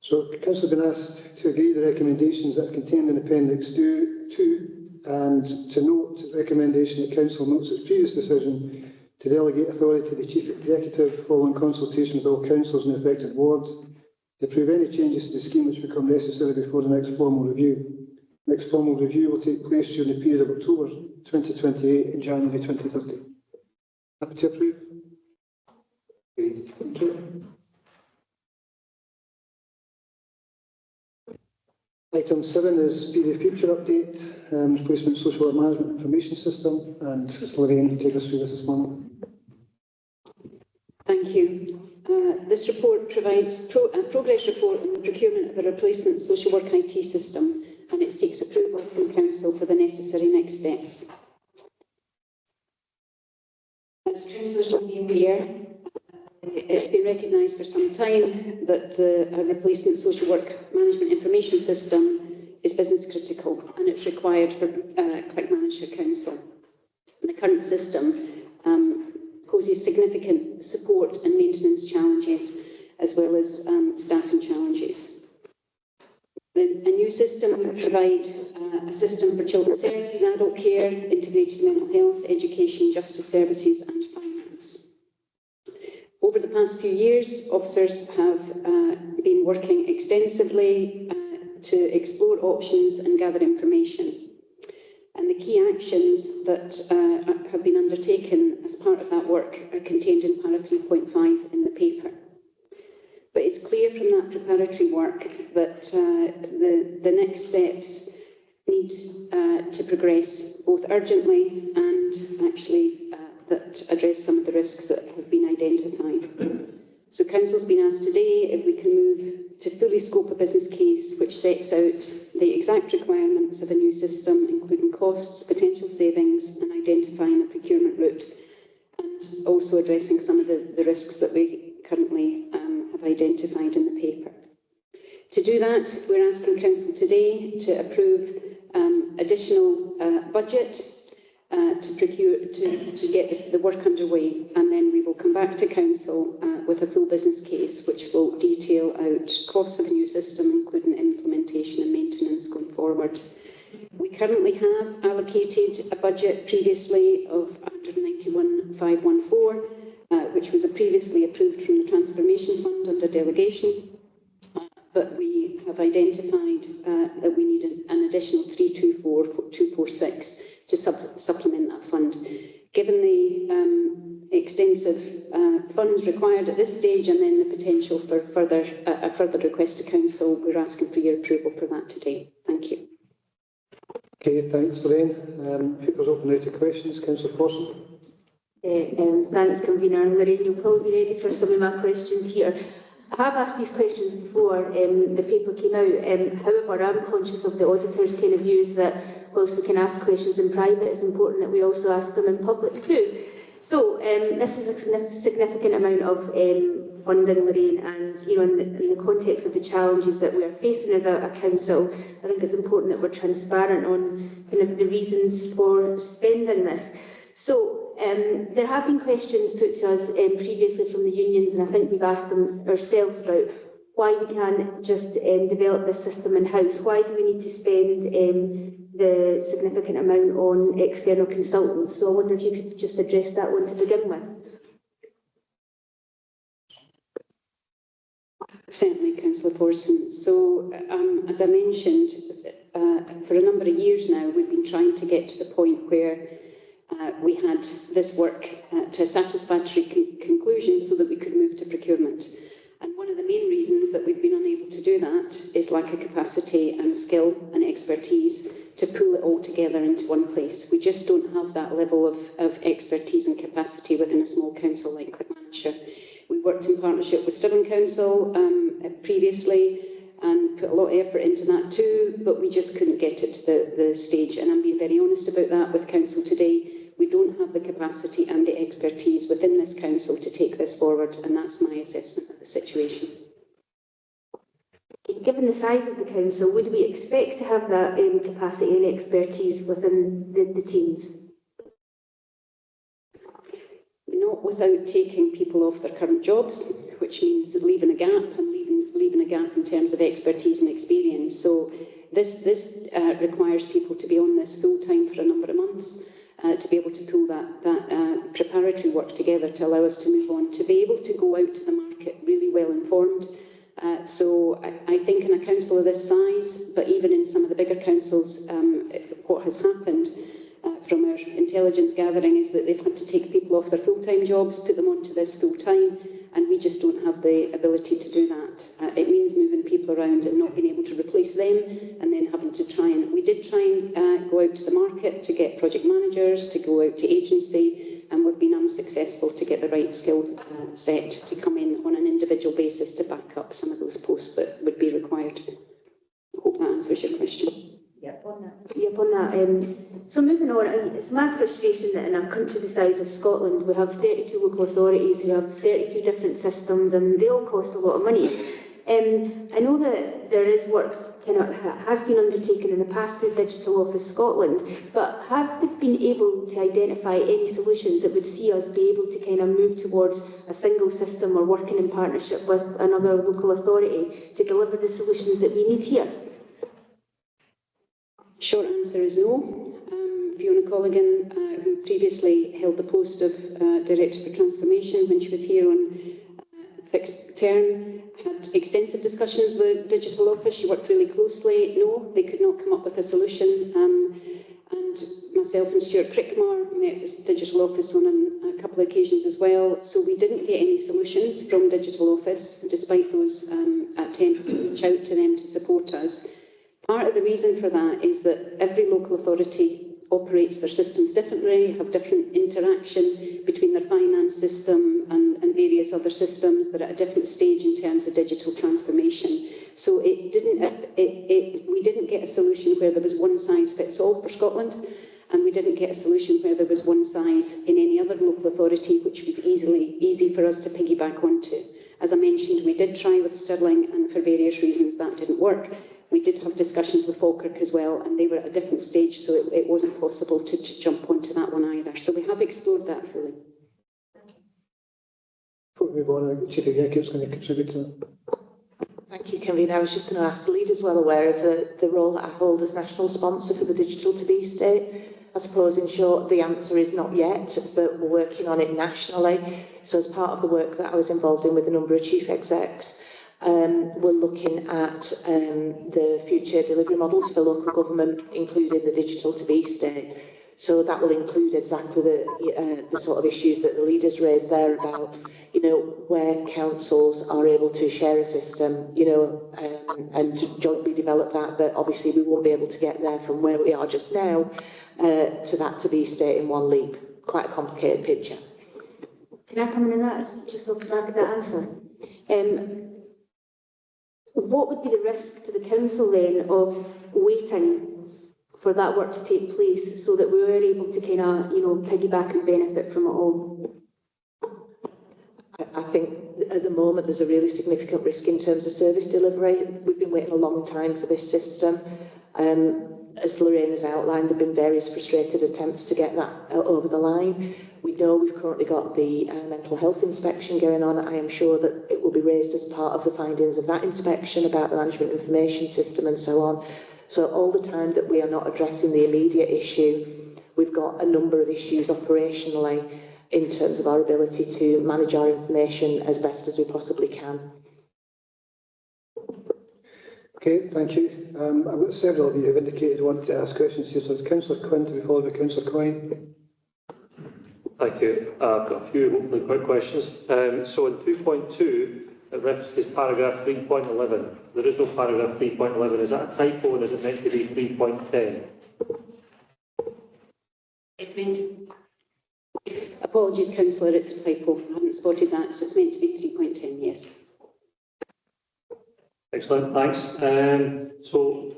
So council have been asked to agree the recommendations that are contained in Appendix 2 and to note the recommendation that council notes its previous decision to delegate authority to the Chief Executive following consultation with all councillors in the affected ward to approve any changes to the scheme which become necessary before the next formal review. The next formal review will take place during the period of October 2028 and January 2030. Happy to approve? Thank you. Item 7 is period future update, replacement social work management information system, and Lorraine will take us through this this morning. Thank you. This report provides a progress report on the procurement of a replacement social work IT system, and it seeks approval from Council for the necessary next steps. As councillors will be aware, it's been recognised for some time that a replacement social work management information system is business critical, and it's required for Clackmannanshire Council. And the current system poses significant support and maintenance challenges, as well as staffing challenges. A new system will provide a system for children's services, adult care, integrated mental health, education, justice services and finance. Over the past few years, officers have been working extensively to explore options and gather information. And the key actions that have been undertaken as part of that work are contained in para 3.5 in the paper. But it's clear from that preparatory work that the next steps need to progress both urgently and actually that address some of the risks that have been identified. So Council's been asked today if we can move to fully scope a business case which sets out the exact requirements of a new system, including costs, potential savings, and identifying a procurement route, and also addressing some of the risks that we currently have identified in the paper. To do that, we're asking Council today to approve additional budget to get the work underway, and then we will come back to Council with a full business case which will detail out costs of a new system, including implementation and maintenance going forward. We currently have allocated a budget previously of 191,514, which was previously approved from the Transformation Fund under delegation, but we have identified that we need an additional 324,246 to supplement that fund. Given the extensive funds required at this stage and then the potential for a further request to Council, we're asking for your approval for that today. Thank you. Okay, thanks, Lorraine. People's open now to questions. Councillor Forson. Thanks, Convener. And Lorraine, you'll probably be ready for some of my questions here. I have asked these questions before the paper came out. However, I'm conscious of the auditor's kind of views that whilst we can ask questions in private, it's important that we also ask them in public too. So this is a significant amount of funding, Lorraine, and in the context of the challenges that we are facing as a council, I think it's important that we're transparent on kind of the reasons for spending this. So there have been questions put to us previously from the unions, and I think we've asked them ourselves about why we can't just develop this system in-house. Why do we need to spend the significant amount on external consultants? So I wonder if you could just address that one to begin with. Certainly, Councillor Forson. So, as I mentioned, for a number of years now, we've been trying to get to the point where we had this work to a satisfactory conclusion so that we could move to procurement. And one of the main reasons that we've been unable to do that is lack of capacity and skill and expertise to pull it all together into one place. We just don't have that level of expertise and capacity within a small council like Clackmannanshire. We worked in partnership with Stirling Council previously and put a lot of effort into that too, but we just couldn't get it to the stage. And I'm being very honest about that with Council today. We don't have the capacity and the expertise within this council to take this forward, and that's my assessment of the situation. Given the size of the council, would we expect to have that capacity and expertise within the teams? Not without taking people off their current jobs, which means leaving a gap and leaving a gap in terms of expertise and experience. So this requires people to be on this full time for a number of months. To be able to pull that preparatory work together to allow us to move on, to be able to go out to the market really well informed. So I think in a council of this size, but even in some of the bigger councils, what has happened from our intelligence gathering is that they've had to take people off their full-time jobs, put them onto this full-time, and we just don't have the ability to do that. It means moving people around and not being able to replace them, and then having to try and... We did try and go out to the market to get project managers, to go out to agency, and we've been unsuccessful to get the right skill set to come in on an individual basis to back up some of those posts that would be required. I hope that answers your question. Yep, on that. So moving on, it's my frustration that in a country the size of Scotland, we have 32 local authorities who have 32 different systems, and they all cost a lot of money. I know that there is work has been undertaken in the past through Digital Office Scotland, but have they been able to identify any solutions that would see us be able to kind of move towards a single system or working in partnership with another local authority to deliver the solutions that we need here? Short answer is no. Fiona Colligan, who previously held the post of Director for Transformation when she was here on fixed term, had extensive discussions with Digital Office. She worked really closely. No, they could not come up with a solution. And myself and Stuart Crickmore met with Digital Office on a couple of occasions as well. So we didn't get any solutions from Digital Office, despite those attempts to reach out to them to support us. Part of the reason for that is that every local authority operates their systems differently, have different interaction between their finance system and various other systems that are at a different stage in terms of digital transformation. So we didn't get a solution where there was one size fits all for Scotland, and we didn't get a solution where there was one size in any other local authority, which was easy for us to piggyback onto. As I mentioned, we did try with Stirling, and for various reasons that didn't work. We did have discussions with Falkirk as well, and they were at a different stage, so it wasn't possible to jump onto that one either. So we have explored that fully. Before we move on, I think the Chief Executive's going to contribute to that. Thank you, Convener. I was just going to ask, the leader's well aware of the role that I hold as national sponsor for the Digital to Be State. I suppose, in short, the answer is not yet, but we're working on it nationally. So as part of the work that I was involved in with a number of chief execs, we're looking at the future delivery models for local government, including the Digital to Be State. So that will include exactly the sort of issues that the leaders raised there about, where councils are able to share a system, and jointly develop that. But obviously we won't be able to get there from where we are just now to that to be state in one leap. Quite a complicated picture. Can I come in on that, just off the back of that answer? What would be the risk to the council then of waiting for that work to take place so that we were able to kind of, piggyback and benefit from it all? I think at the moment there's a really significant risk in terms of service delivery. We've been waiting a long time for this system. As Lorraine has outlined, there have been various frustrated attempts to get that over the line. We know we've currently got the mental health inspection going on. I am sure that it will be raised as part of the findings of that inspection about the management information system and so on. So all the time that we are not addressing the immediate issue, we've got a number of issues operationally in terms of our ability to manage our information as best as we possibly can. Okay, thank you. I've got several of you who have indicated want to ask questions here. So it's Councillor Quinn to be followed by Councillor Coyne. Thank you. I've got a few hopefully quick questions. So in 2.2, it references paragraph 3.11. There is no paragraph 3.11. Is that a typo, and is it meant to be 3.10? It's meant to... Apologies, Councillor, it's a typo. I haven't spotted that, so it's meant to be 3.10, yes. Excellent, thanks. So,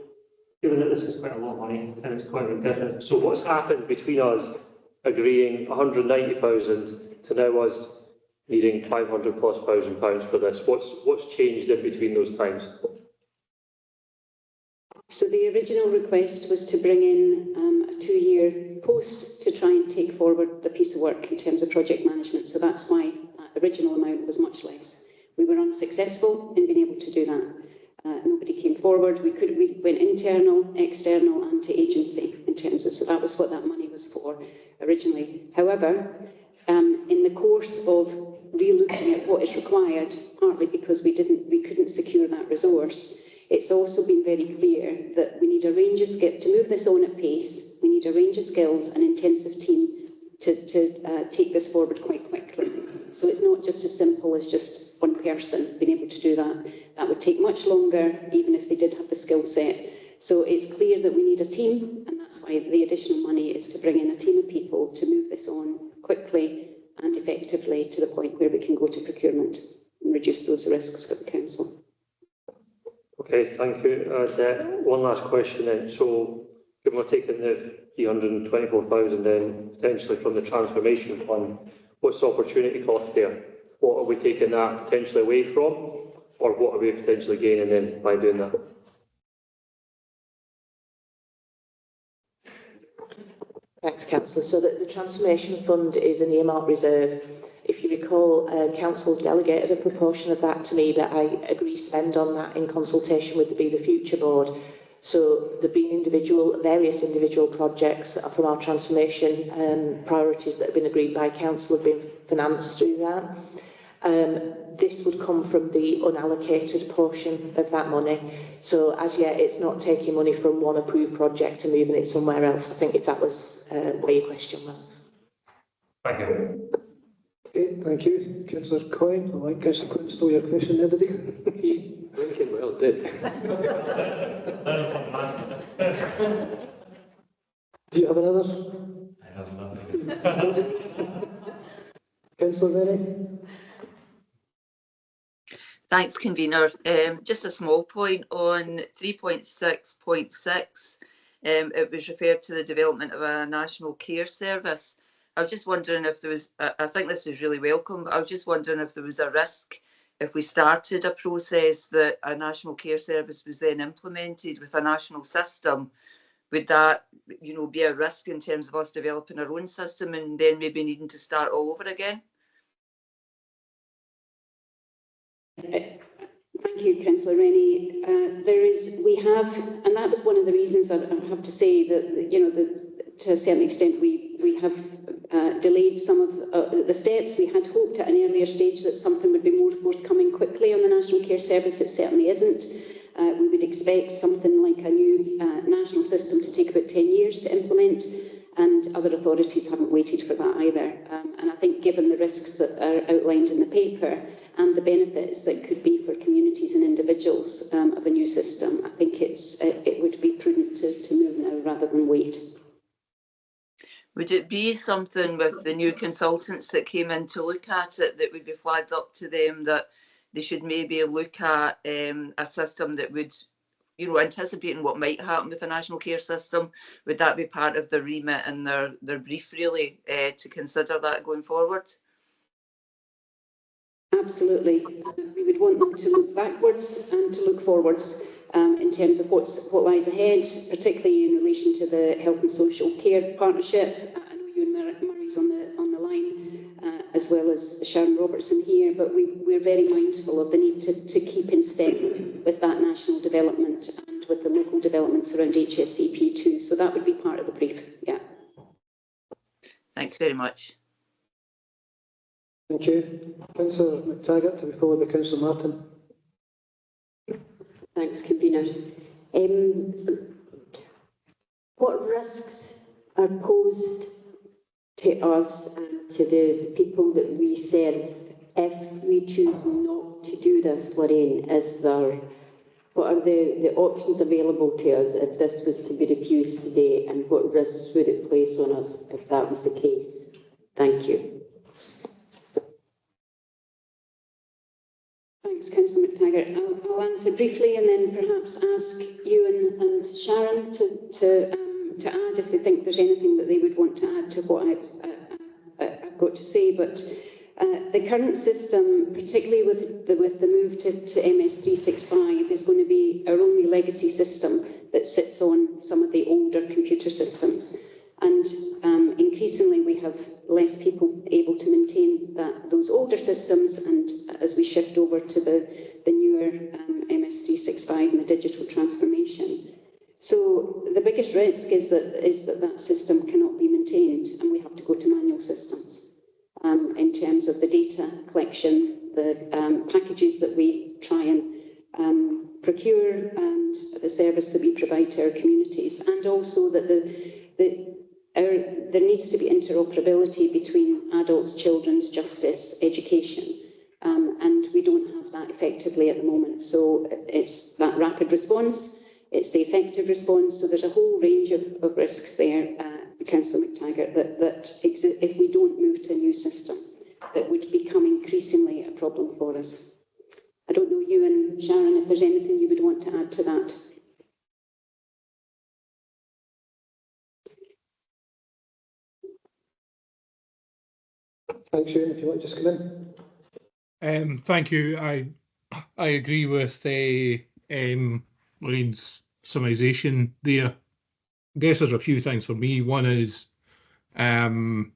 given that this is quite a lot of money and it's quite different, so what's happened between us agreeing 190,000 to now us needing 500,000+ pounds for this? What's changed in between those times? So the original request was to bring in a 2-year post to try and take forward the piece of work in terms of project management. So that's why that original amount was much less. We were unsuccessful in being able to do that. Nobody came forward. We went internal, external, and to agency in terms of, so that was what that money was for originally. However, in the course of re-looking at what is required, partly because we couldn't secure that resource, it's also been very clear that we need a range of skills to move this on at pace. We need a range of skills, an intensive team to take this forward quite quickly. So it's not just as simple as just one person being able to do that. That would take much longer, even if they did have the skill set. So it's clear that we need a team, and that's why the additional money is to bring in a team of people to move this on quickly and effectively to the point where we can go to procurement and reduce those risks for the council. Okay, thank you. One last question then. So, given we're taking the 324,000 then potentially from the transformation fund, what's the opportunity cost there? What are we taking that potentially away from, or what are we potentially gaining then by doing that? Thanks, Councillor. So the Transformation Fund is an earmark reserve. If you recall, councils delegated a proportion of that to me, but I agree spend on that in consultation with the Be the Future Board. So there have been various individual projects from our transformation priorities that have been agreed by council have been financed through that. This would come from the unallocated portion of that money. So as yet, it's not taking money from one approved project and moving it somewhere else. I think if that was where your question was. Thank you. Okay, thank you. Councillor Coyne, I think Councillor Coyne stole your question there, did he? Thinking well did. Do you have another? I have nothing. Councillor Rennie? Thanks, convener. Just a small point on 3.6.6. It was referred to the development of a national care service. I was just wondering if there was, I think this is really welcome, but I was just wondering if there was a risk if we started a process that a national care service was then implemented with a national system. Would that, you know, be a risk in terms of us developing our own system and then maybe needing to start all over again? Thank you, Councillor Rennie. We have, and that was one of the reasons I have to say that, you know, that to a certain extent we have delayed some of the steps. We had hoped at an earlier stage that something would be more forthcoming quickly on the National Care Service. It certainly isn't. We would expect something like a new national system to take about 10 years to implement, and other authorities haven't waited for that either. And I think given the risks that are outlined in the paper and the benefits that could be for communities and individuals of a new system, I think it would be prudent to move now rather than wait. Would it be something with the new consultants that came in to look at it that would be flagged up to them that they should maybe look at a system that would, you know, anticipating what might happen with a national care system? Would that be part of their remit and their brief really to consider that going forward? Absolutely. We would want them to look backwards and to look forwards in terms of what lies ahead, particularly in relation to the Health and Social Care Partnership. I know you and Murray's on the line, as well as Sharon Robertson here, but we're very mindful of the need to keep in step with that national development and with the local developments around HSCP too. So that would be part of the brief, yeah. Thanks very much. Thank you. Councillor McTaggart, to be followed by Councillor Martin. Thanks, convener. What risks are posed to us and to the people that we serve if we choose not to do this, Lorraine? What are the options available to us if this was to be refused today, and what risks would it place on us if that was the case? Thank you. Thanks, Councillor McTaggart. I'll answer briefly and then perhaps ask you and Sharon to add if they think there's anything that they would want to add to what I've got to say. But the current system, particularly with the move to MS365, is going to be our only legacy system that sits on some of the older computer systems. And increasingly we have less people able to maintain those older systems, and as we shift over to the newer MS365 and the digital transformation. So the biggest risk is that system cannot be maintained, and we have to go to manual systems in terms of the data collection, the packages that we try and procure, and the service that we provide to our communities, and also that there needs to be interoperability between adults, children's justice, education, and we don't have that effectively at the moment. So it's that rapid response, it's the effective response. So there's a whole range of risks there, Councillor McTaggart, that if we don't move to a new system, that would become increasingly a problem for us. I don't know, you and Sharon, if there's anything you would want to add to that. Thanks, Sharon, if you want to just come in. Thank you. I agree with Lorraine's summarisation there. I guess there's a few things for me. One is going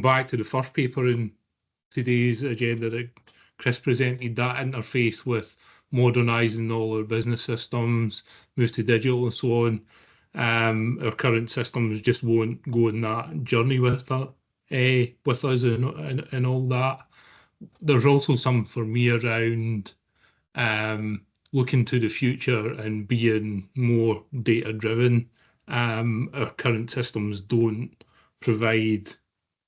back to the first paper in today's agenda that Chris presented, that interface with modernising all our business systems, move to digital and so on. Our current systems just won't go on that journey with us and all that. there's also some for me around looking to the future and being more data driven. Our current systems don't provide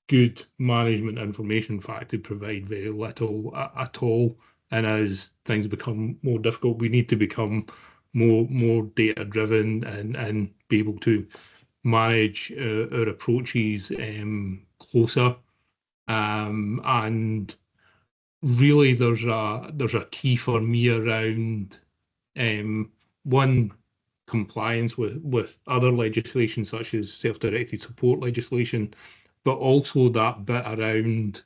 good management information. In fact, they provide very little at all. And as things become more difficult, we need to become more data driven and be able to manage our approaches closer. And really, there's a key for me around one, compliance with other legislation such as self-directed support legislation, but also that bit around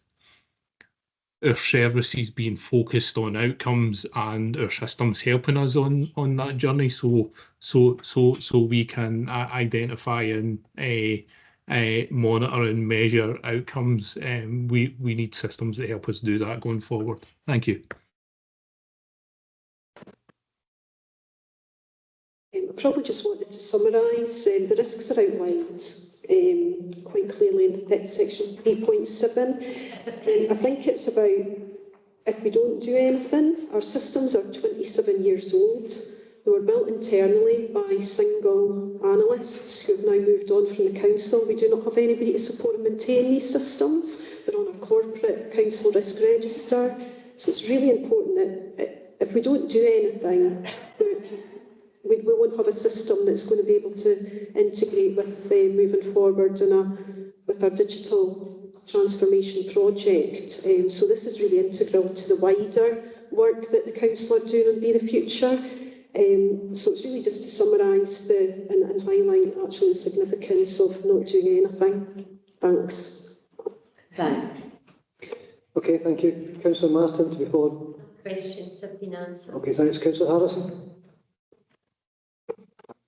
our services being focused on outcomes and our systems helping us on that journey, so we can identify and monitor and measure outcomes. We need systems that help us do that going forward. Thank you. I probably just wanted to summarise the risks are outlined quite clearly in section 3.7. I think it's about, if we don't do anything, our systems are 27 years old. They were built internally by single analysts who have now moved on from the council. We do not have anybody to support and maintain these systems. They're on a corporate council risk register. So it's really important that if we don't do anything, we won't have a system that's going to be able to integrate with moving forward with our digital transformation project. So this is really integral to the wider work that the council are doing on Be the Future. So it's really just to summarise and highlight actually the significance of not doing anything. Thanks. Thanks. Okay, thank you. Councillor Marston to be followed. Questions have been answered. Okay, thanks. Councillor Harrison.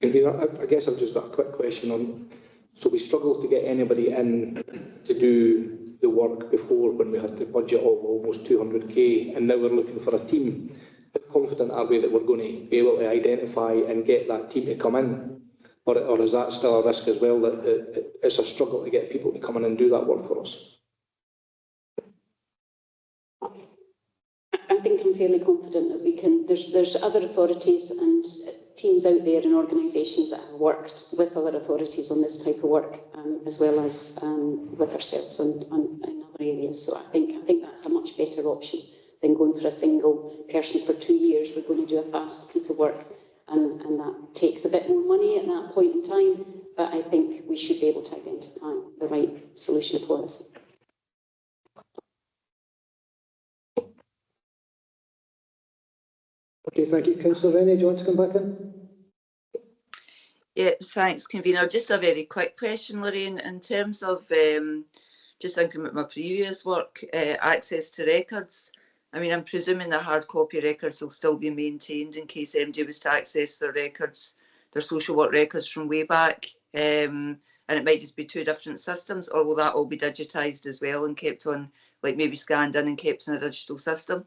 I guess I've just got a quick question on, so we struggled to get anybody in to do the work before when we had the budget of almost 200k, and now we're looking for a team. How confident are we that we're going to be able to identify and get that team to come in? Or is that still a risk as well, that it's a struggle to get people to come in and do that work for us? I think I'm fairly confident that we can. There's other authorities and teams out there and organisations that have worked with other authorities on this type of work, as well as with ourselves in other areas. So I think that's a much better option than going for a single person for 2 years. We're going to do a fast piece of work, and that takes a bit more money at that point in time. But I think we should be able to identify the right solution for us. Okay, thank you. Councillor Rennie, do you want to come back in? Yeah, thanks, Convener. Just a very quick question, Lorraine. In terms of just thinking about my previous work, access to records. I mean, I'm presuming the hard copy records will still be maintained in case MD was to access their records, their social work records from way back, and it might just be two different systems, or will that all be digitised as well and kept on, like maybe scanned in and kept in a digital system?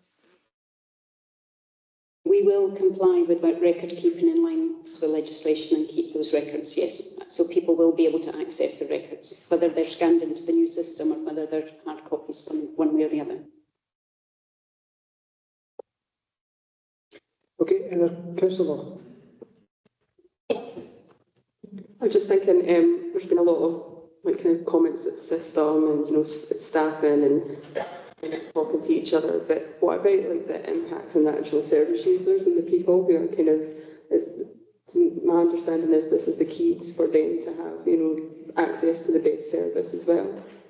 We will comply with record keeping in line with legislation and keep those records, yes. So people will be able to access the records, whether they're scanned into the new system or whether they're hard copies from one way or the other. Okay, Councillor. I'm just thinking, there's been a lot of kind of comments at the system and staffing and talking to each other, but what about the impact on the actual service users and the people who are kind of, my understanding is this is the key for them to have access to the best service as well.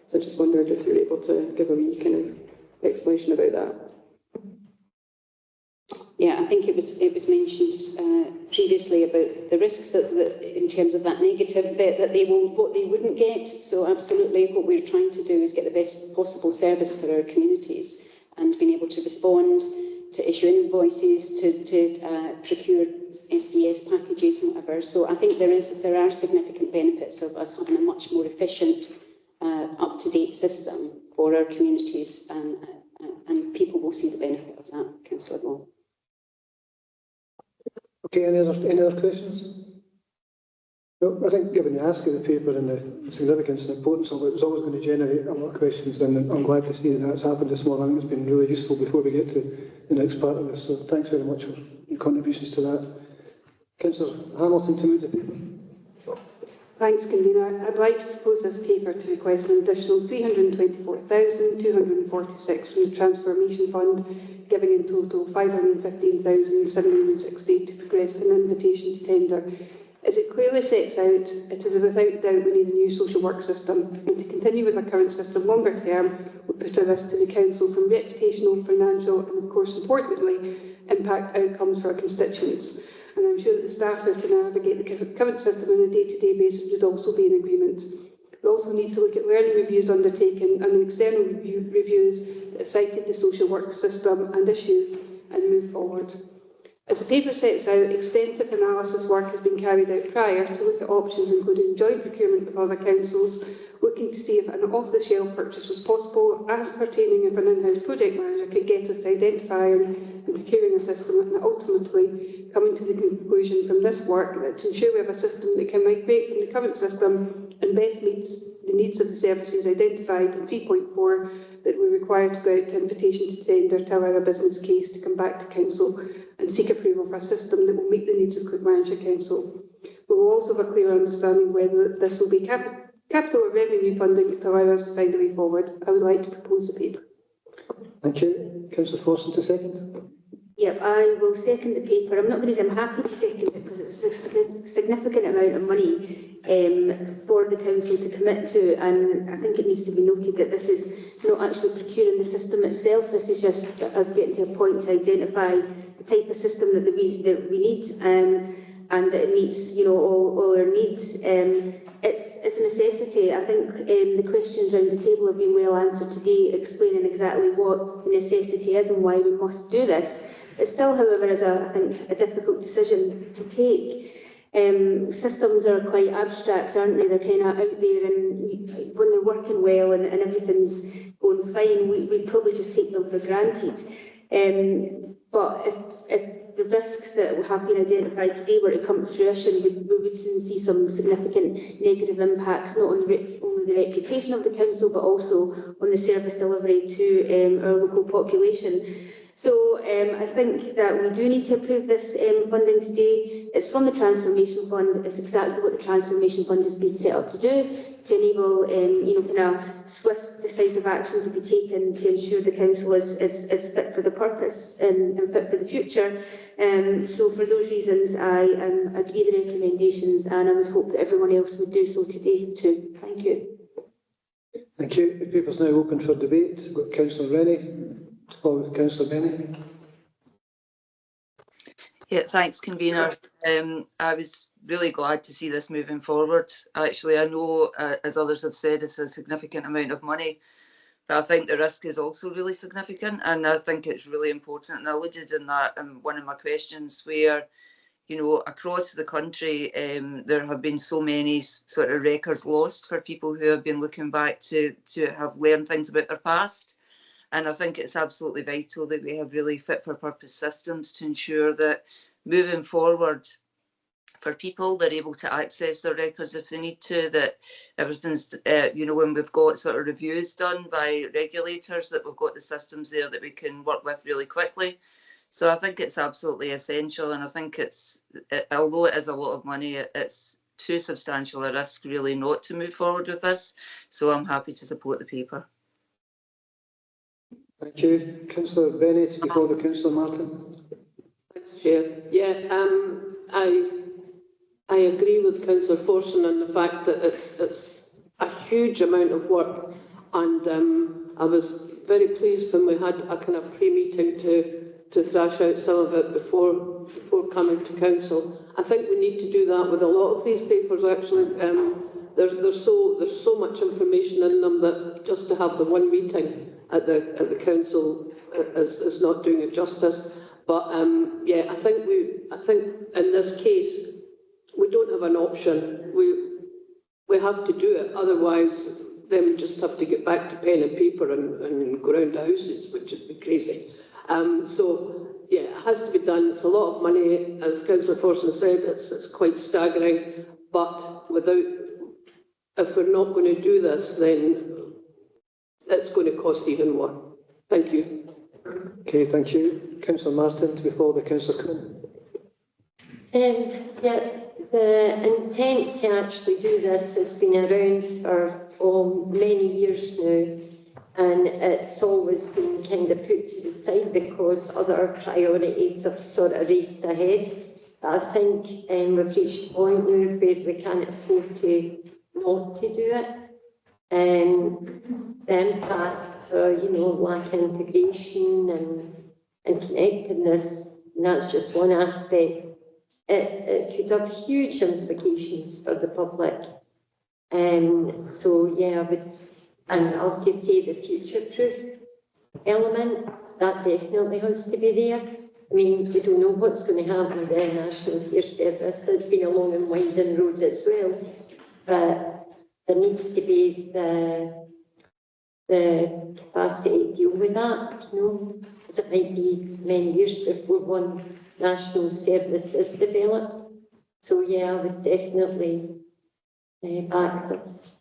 So I just wondered if you're able to give a wee kind of explanation about that. Yeah, I think it was mentioned previously about the risks that in terms of that negative bit that what they wouldn't get. So absolutely, what we're trying to do is get the best possible service for our communities and being able to respond, to issue invoices, to procure SDS packages and whatever. So I think there are significant benefits of us having a much more efficient, up-to-date system for our communities, and people will see the benefit of that, Councillor Vaughan. Okay, any other questions? Well, I think given the ask of the paper and the significance and importance of it, it's always going to generate a lot of questions, and I'm glad to see that that's happened this morning. I think it's been really useful before we get to the next part of this, so thanks very much for your contributions to that. Councillor Hamilton to move the paper. Thanks, Convener. I'd like to propose this paper to request an additional £324,246 from the Transformation Fund, giving in total £515,760 to progress an invitation to tender. As it clearly sets out, it is without doubt we need a new social work system, and to continue with our current system longer term would put a risk to the Council from reputational, financial and of course importantly, impact outcomes for our constituents. And I'm sure that the staff who have to navigate the current system on a day-to-day basis would also be in agreement. We also need to look at learning reviews undertaken and the external reviews that cited the social work system and issues and move forward. As the paper sets out, extensive analysis work has been carried out prior to look at options including joint procurement with other councils, looking to see if an off-the-shelf purchase was possible, ascertaining if an in-house project manager could get us to identifying and procuring a system, and ultimately coming to the conclusion from this work that to ensure we have a system that can migrate from the current system and best meets the needs of the services identified in 3.4, that we require to go out to invitation to tender to allow a business case to come back to council and seek approval for a system that will meet the needs of Clackmannanshire Council. We will also have a clear understanding whether this will be capital or revenue funding to allow us to find a way forward. I would like to propose the paper. Thank you. Councillor Forson to second. Yep, I will second the paper. I'm not going to say I'm happy to second it because it's a significant amount of money for the council to commit to, and I think it needs to be noted that this is not actually procuring the system itself. This is just us getting to a point to identify the type of system that we need, and that it meets, you know, all our needs. It's a necessity. I think the questions around the table have been well answered today, explaining exactly what the necessity is and why we must do this. It still, however, is I think, a difficult decision to take. Systems are quite abstract, aren't they? They're kind of out there, and when they're working well and everything's going fine, we probably just take them for granted. But if the risks that have been identified today were to come to fruition, we would soon see some significant negative impacts, not on only the reputation of the council, but also on the service delivery to our local population. So I think that we do need to approve this funding today. It's from the Transformation Fund. It's exactly what the Transformation Fund has been set up to do, to enable kind of swift, decisive action to be taken to ensure the council is fit for the purpose and fit for the future. So for those reasons, I agree with the recommendations, and I would hope that everyone else would do so today too. Thank you. Thank you. The paper is now open for debate. We've got Councillor Rennie. Followed with Councillor Benny. Yeah, thanks, Convener. I was really glad to see this moving forward. Actually, I know, as others have said, it's a significant amount of money, but I think the risk is also really significant, and I think it's really important. And I alluded in that in one of my questions, where, you know, across the country, there have been so many sort of records lost for people who have been looking back to have learned things about their past. And I think it's absolutely vital that we have really fit-for-purpose systems to ensure that moving forward, for people, they're able to access their records if they need to, that everything's, you know, when we've got sort of reviews done by regulators, that we've got the systems there that we can work with really quickly. So I think it's absolutely essential, and I think although it is a lot of money, it's too substantial a risk really not to move forward with this. So I'm happy to support the paper. Thank you. Councillor Bennett, before the Councillor Martin. Thanks, Chair. Yeah, I agree with Councillor Forson on the fact that it's a huge amount of work, and I was very pleased when we had a kind of pre-meeting to thrash out some of it before coming to council. I think we need to do that with a lot of these papers. Actually, there's so much information in them that just to have the one meeting at the council is not doing it justice. But yeah, I think in this case we don't have an option. We have to do it. Otherwise, then we just have to get back to pen and paper and go round the houses, which would be crazy. So yeah, it has to be done. It's a lot of money, as Councillor Forson said. It's quite staggering. but if we're not going to do this, then it's going to cost even more. Thank you. Okay, thank you. Councillor Martin, to be followed by Councillor Quinn. Yeah, the intent to actually do this has been around for many years now, and it's always been kind of put to the side because other priorities have sort of raced ahead. But I think we've reached a point now where we can't afford to not to do it. The impact, lack of integration and connectedness, and that's just one aspect. It could have huge implications for the public. So yeah, I would, and I'll just say the future-proof element, that definitely has to be there. I mean, we don't know what's going to happen with the National Care Service. It's been a long and winding road as well, but there needs to be the capacity to deal with that, because it might be many years before one national service is developed. So yeah, I would definitely back this.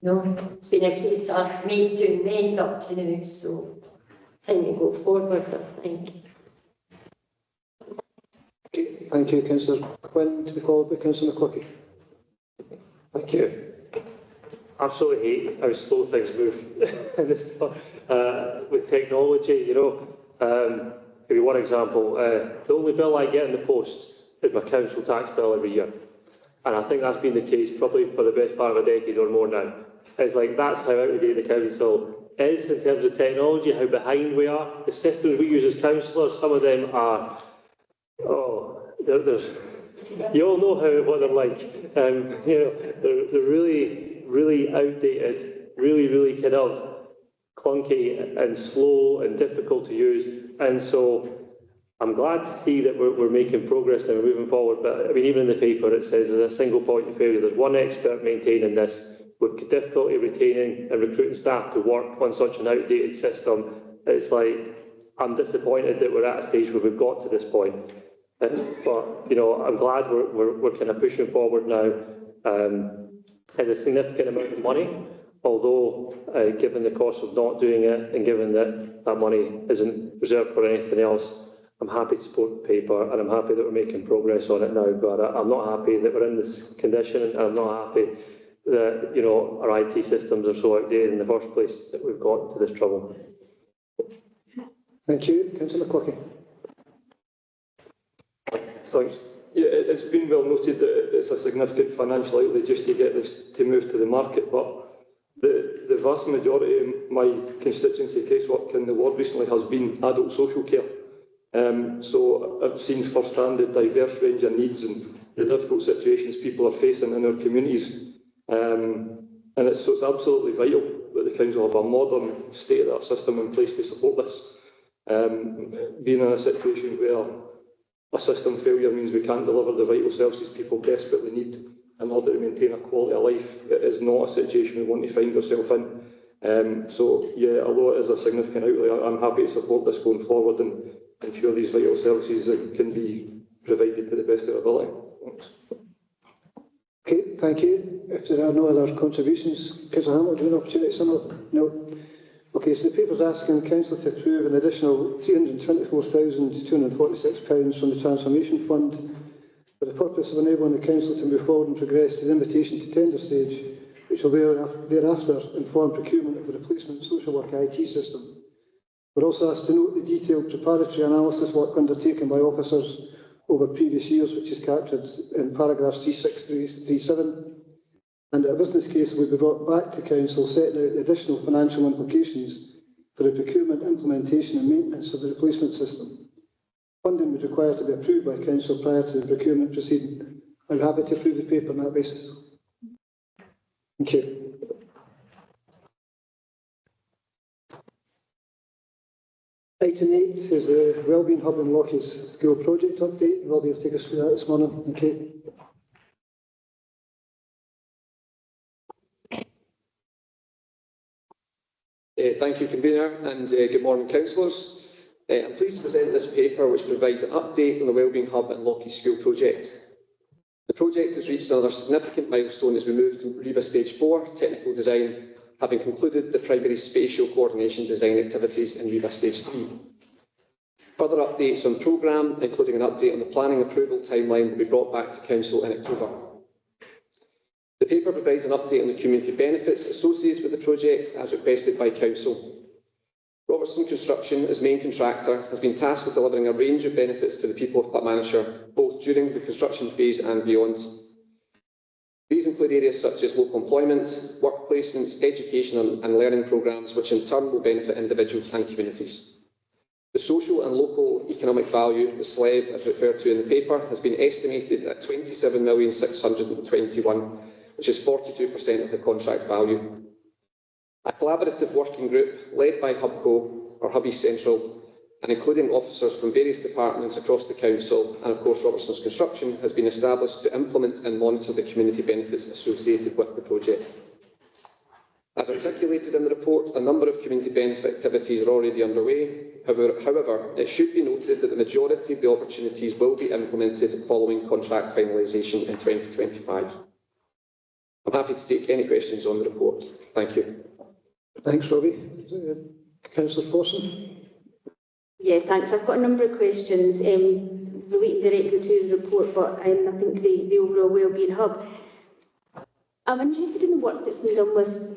It's been a case I've made to amend up to now, so time to go forward, I think. Okay, thank you, Councillor Quinn, to be followed by Councillor McCluskey. Thank you. Absolutely hate how slow things move in this with technology. Give you one example. The only bill I get in the post is my council tax bill every year, and I think that's been the case probably for the best part of a decade or more now. It's like that's how out of date the council is in terms of technology, how behind we are. The systems we use as councillors, some of them are, you all know what they're like. They're really, really outdated, really kind of clunky and slow and difficult to use. And so I'm glad to see that we're making progress and we're moving forward. But I mean, even in the paper, it says there's a single point of failure. There's one expert maintaining this. With difficulty retaining and recruiting staff to work on such an outdated system. It's like, I'm disappointed that we're at a stage where we've got to this point. But, I'm glad we're kind of pushing forward now. It's a significant amount of money, although given the cost of not doing it and given that that money isn't reserved for anything else, I'm happy to support the paper and I'm happy that we're making progress on it now, but I'm not happy that we're in this condition and I'm not happy that, our IT systems are so outdated in the first place that we've got into this trouble. Thank you. Councillor McCluskey. Thanks. Yeah, it's been well noted that it's a significant financial outlay just to get this to move to the market, but the vast majority of my constituency casework in the ward recently has been adult social care. So I've seen firsthand the diverse range of needs and the difficult situations people are facing in our communities. And so it's absolutely vital that the council have a modern, state-of-the-art system in place to support this. Being in a situation where a system failure means we can't deliver the vital services people desperately need in order to maintain a quality of life, it is not a situation we want to find ourselves in. So yeah, although it is a significant outlay, I'm happy to support this going forward and ensure these vital services can be provided to the best of our ability. Thanks. Okay, thank you. If there are no other contributions, Councillor Hamilton, do you have an opportunity to sum up? No. Okay, so the paper's asking Council to approve an additional £324,246 from the Transformation Fund for the purpose of enabling the Council to move forward and progress to the invitation to tender stage, which will thereafter inform procurement of the replacement social work IT system. We're also asked to note the detailed preparatory analysis work undertaken by officers over previous years, which is captured in paragraph C637, and a business case will be brought back to Council setting out the additional financial implications for the procurement, implementation and maintenance of the replacement system. Funding was required to be approved by Council prior to the procurement proceeding. I'm happy to approve the paper on that basis. Thank you. Item 8 is the Wellbeing Hub in Lockie's School Project update. Robbie will take us through that this morning. Thank you. Thank you, Convener, and good morning, councillors. I'm pleased to present this paper which provides an update on the Wellbeing Hub and Lockie's School Project. The project has reached another significant milestone as we move to REBA Stage 4, technical design, having concluded the primary spatial coordination design activities in REBA Stage 3. Further updates on programme, including an update on the planning approval timeline, will be brought back to Council in October. The paper provides an update on the community benefits associated with the project as requested by Council. Robertson Construction, as main contractor, has been tasked with delivering a range of benefits to the people of Clackmannanshire, both during the construction phase and beyond. These include areas such as local employment, work placements, education and learning programmes, which in turn will benefit individuals and communities. The social and local economic value, the SLEB, as referred to in the paper, has been estimated at 27,621,000, which is 42% of the contract value. A collaborative working group led by HubCo, or Hub East Central, and including officers from various departments across the Council and of course Robertson's Construction, has been established to implement and monitor the community benefits associated with the project. As articulated in the report, a number of community benefit activities are already underway. However, it should be noted that the majority of the opportunities will be implemented following contract finalisation in 2025. I'm happy to take any questions on the report. Thank you. Thanks, Robbie. Councillor Forson. Yeah, thanks. I've got a number of questions relating directly to the report, but I think the overall wellbeing hub. I'm interested in the work that's been done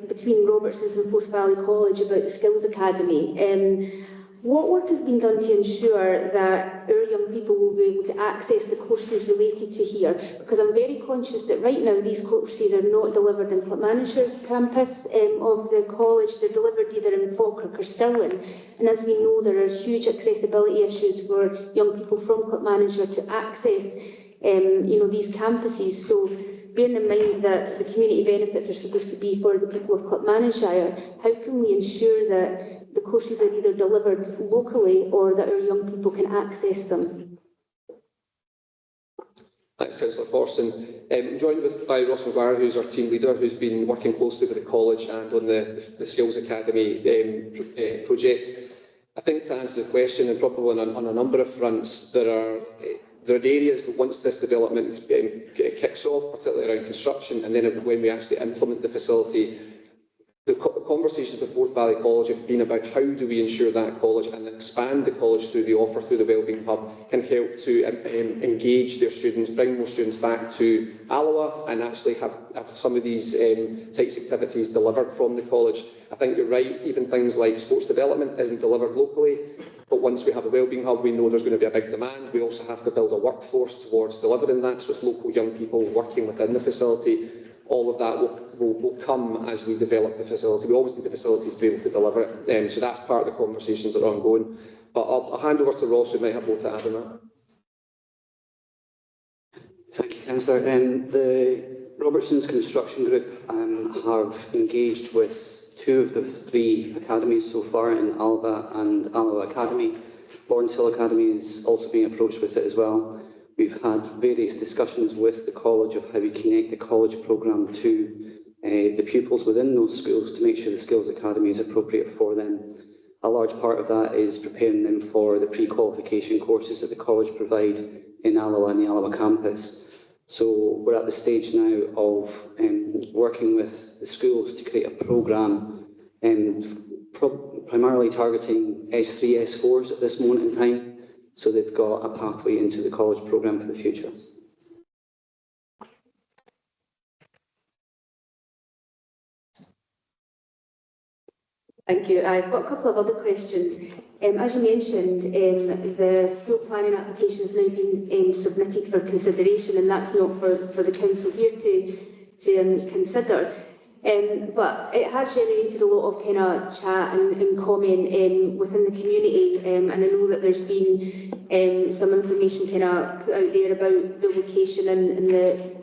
between Robertson's and Forth Valley College about the Skills Academy. What work has been done to ensure that our young people will be able to access the courses related to here? Because I'm very conscious that right now these courses are not delivered in Clackmannanshire's campus of the college. They're delivered either in Falkirk or Stirling. And as we know, there are huge accessibility issues for young people from Clackmannanshire to access these campuses. So bearing in mind that the community benefits are supposed to be for the people of Clackmannanshire, how can we ensure that the courses are either delivered locally or that our young people can access them? Thanks, Councillor Forson. I'm joined by Ross McGuire, who's our team leader, who's been working closely with the college and on the Skills Academy project. I think to answer the question, and probably on a number of fronts, there are areas that once this development kicks off, particularly around construction, and then when we actually implement the facility, the conversations with Forth Valley College have been about how do we ensure that college and expand the college through the offer, through the Wellbeing Hub, can help to engage their students, bring more students back to Alloa and actually have some of these types of activities delivered from the college. I think you're right, even things like sports development isn't delivered locally, but once we have a Wellbeing Hub, we know there's going to be a big demand. We also have to build a workforce towards delivering that, so it's local young people working within the facility. All of that will come as we develop the facility. We always need the facilities to be able to deliver it. So that's part of the conversations that are ongoing. But I'll hand over to Ross, who might have more to add on that. Thank you, Councillor. The Robertson's Construction Group have engaged with 2 of the 3 academies so far in Alva and Alloa Academy. Lawrence Hill Academy is also being approached with it as well. We've had various discussions with the college of how we connect the college programme to the pupils within those schools to make sure the Skills Academy is appropriate for them. A large part of that is preparing them for the pre-qualification courses that the college provide in Alloa and the Alloa campus. So we're at the stage now of working with the schools to create a programme primarily targeting S3, S4s at this moment in time. So they've got a pathway into the college programme for the future. Thank you. I've got a couple of other questions. As you mentioned, the full planning application has now been submitted for consideration, and that's not for the council here to consider. But it has generated a lot of kind of chat and comment within the community, and I know that there's been some information kind of put out there about the location and the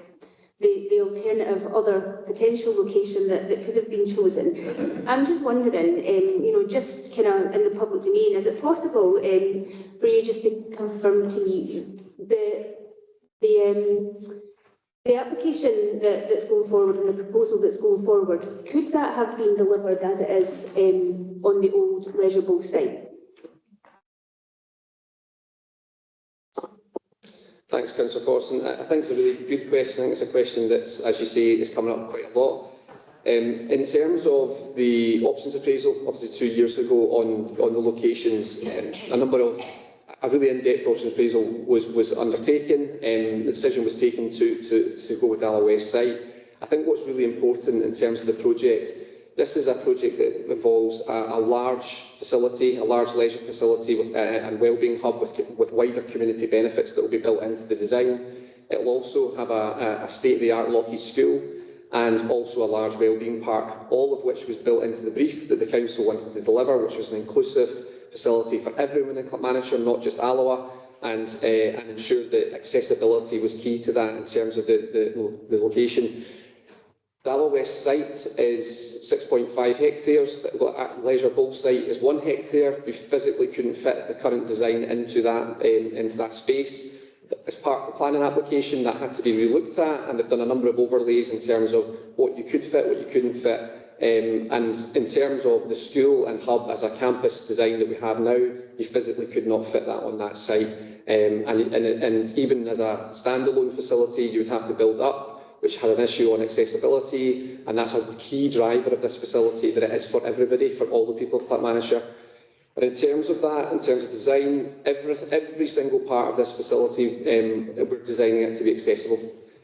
alternative other potential location that could have been chosen. I'm just wondering, just kind of in the public domain, is it possible for you just to confirm to me the application that's going forward and the proposal that's going forward, could that have been delivered as it is on the old Leisure Bowl site? Thanks, Councillor Forson. I think it's a really good question. I think it's a question that's, as you say, is coming up quite a lot. In terms of the options appraisal, obviously 2 years ago on the locations, a really in-depth options appraisal was undertaken. The decision was taken to go with the Alloa West site. I think what's really important in terms of the project, this is a project that involves a large facility, a large leisure facility and wellbeing hub with wider community benefits that will be built into the design. It will also have a state-of-the-art Lockheed school and also a large wellbeing park, all of which was built into the brief that the council wanted to deliver, which was an inclusive facility for everyone in Clackmannanshire, not just Alloa, and ensured that accessibility was key to that in terms of the location. The Alloa West site is 6.5 hectares. The Leisure Bowl site is 1 hectare. We physically couldn't fit the current design into that space. As part of the planning application, that had to be relooked at, and they've done a number of overlays in terms of what you could fit, what you couldn't fit. And in terms of the school and hub as a campus design that we have now, you physically could not fit that on that site. And even as a standalone facility, you would have to build up, which had an issue on accessibility, and that's a key driver of this facility, that it is for everybody, for all the people of Clackmannanshire. But in terms of that, in terms of design, every single part of this facility, we're designing it to be accessible.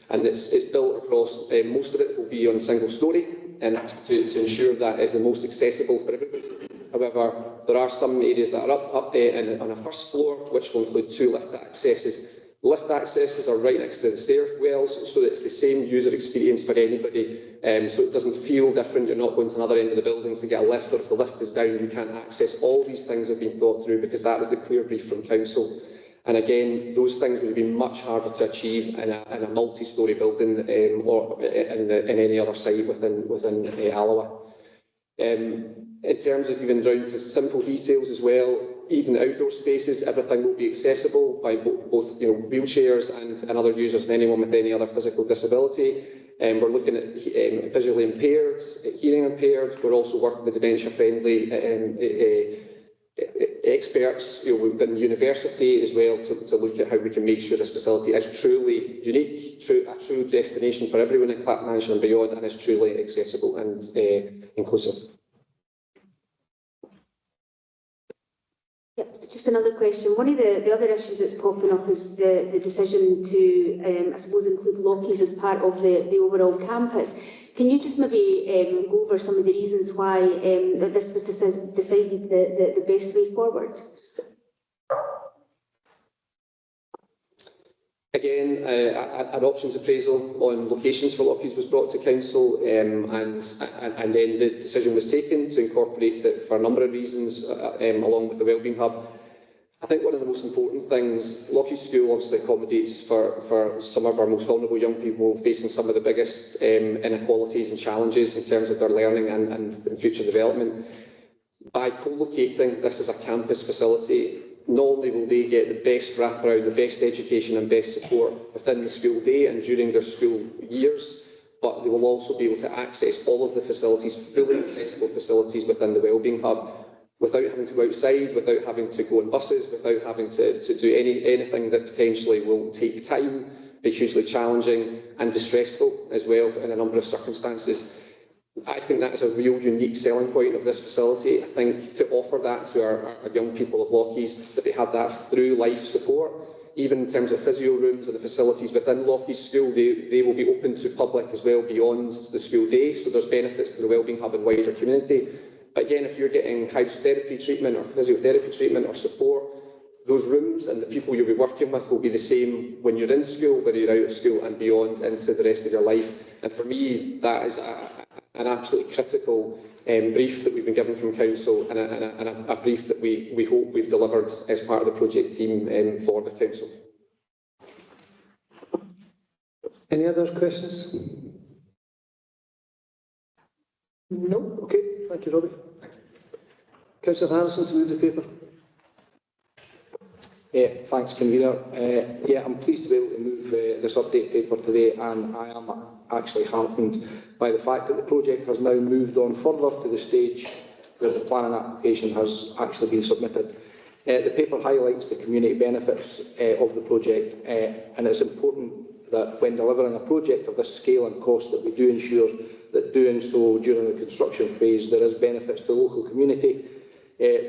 And it's built across, most of it will be on single storey, and to ensure that is the most accessible for everybody. However, there are some areas that are up on a first floor, which will include 2 lift accesses. Lift accesses are right next to the stairwells, so that it's the same user experience for anybody, so it doesn't feel different. You're not going to another end of the building to get a lift, or if the lift is down, you can't access. All these things have been thought through because that was the clear brief from council. And again, those things would be much harder to achieve in a multi-storey building or in any other site within Alloa. In terms of even down to simple details as well, even the outdoor spaces, everything will be accessible by both wheelchairs and other users and anyone with any other physical disability. We're looking at visually impaired, hearing impaired. We're also working with dementia-friendly experts within university as well to look at how we can make sure this facility is truly unique, a true destination for everyone in Clackmannanshire and beyond, and is truly accessible and inclusive. Just another question. One of the other issues that's popping up is the decision to, I suppose, include Lockheed as part of the overall campus. Can you just maybe go over some of the reasons why this was decided the best way forward? Again, an options appraisal on locations for Lockheed was brought to council, and then the decision was taken to incorporate it for a number of reasons, along with the wellbeing hub. I think one of the most important things, Lockheed School obviously accommodates for some of our most vulnerable young people facing some of the biggest inequalities and challenges in terms of their learning and future development. By co-locating this as a campus facility, not only will they get the best wraparound, the best education and best support within the school day and during their school years, but they will also be able to access all of the facilities, fully accessible facilities within the wellbeing hub, without having to go outside, without having to go on buses, without having to do anything that potentially will take time, be hugely challenging and distressful as well in a number of circumstances. I think that's a real unique selling point of this facility. I think to offer that to our young people of Lockheed, that they have that through life support, even in terms of physio rooms and the facilities within Lockheed School, they will be open to public as well beyond the school day, so there's benefits to the wellbeing hub and wider community. But again, if you're getting hydrotherapy treatment or physiotherapy treatment or support, those rooms and the people you'll be working with will be the same when you're in school, whether you're out of school and beyond into the rest of your life. And for me, that is an absolutely critical brief that we've been given from council, and a brief that we hope we've delivered as part of the project team for the council. Any other questions? No? Okay, thank you, Robbie. Councillor Harrison to move the paper. Thanks, Convener. I'm pleased to be able to move this update paper today, and I am actually heartened by the fact that the project has now moved on further to the stage where the planning application has actually been submitted. The paper highlights the community benefits of the project, and it's important that when delivering a project of this scale and cost that we do ensure that doing so during the construction phase there is benefits to the local community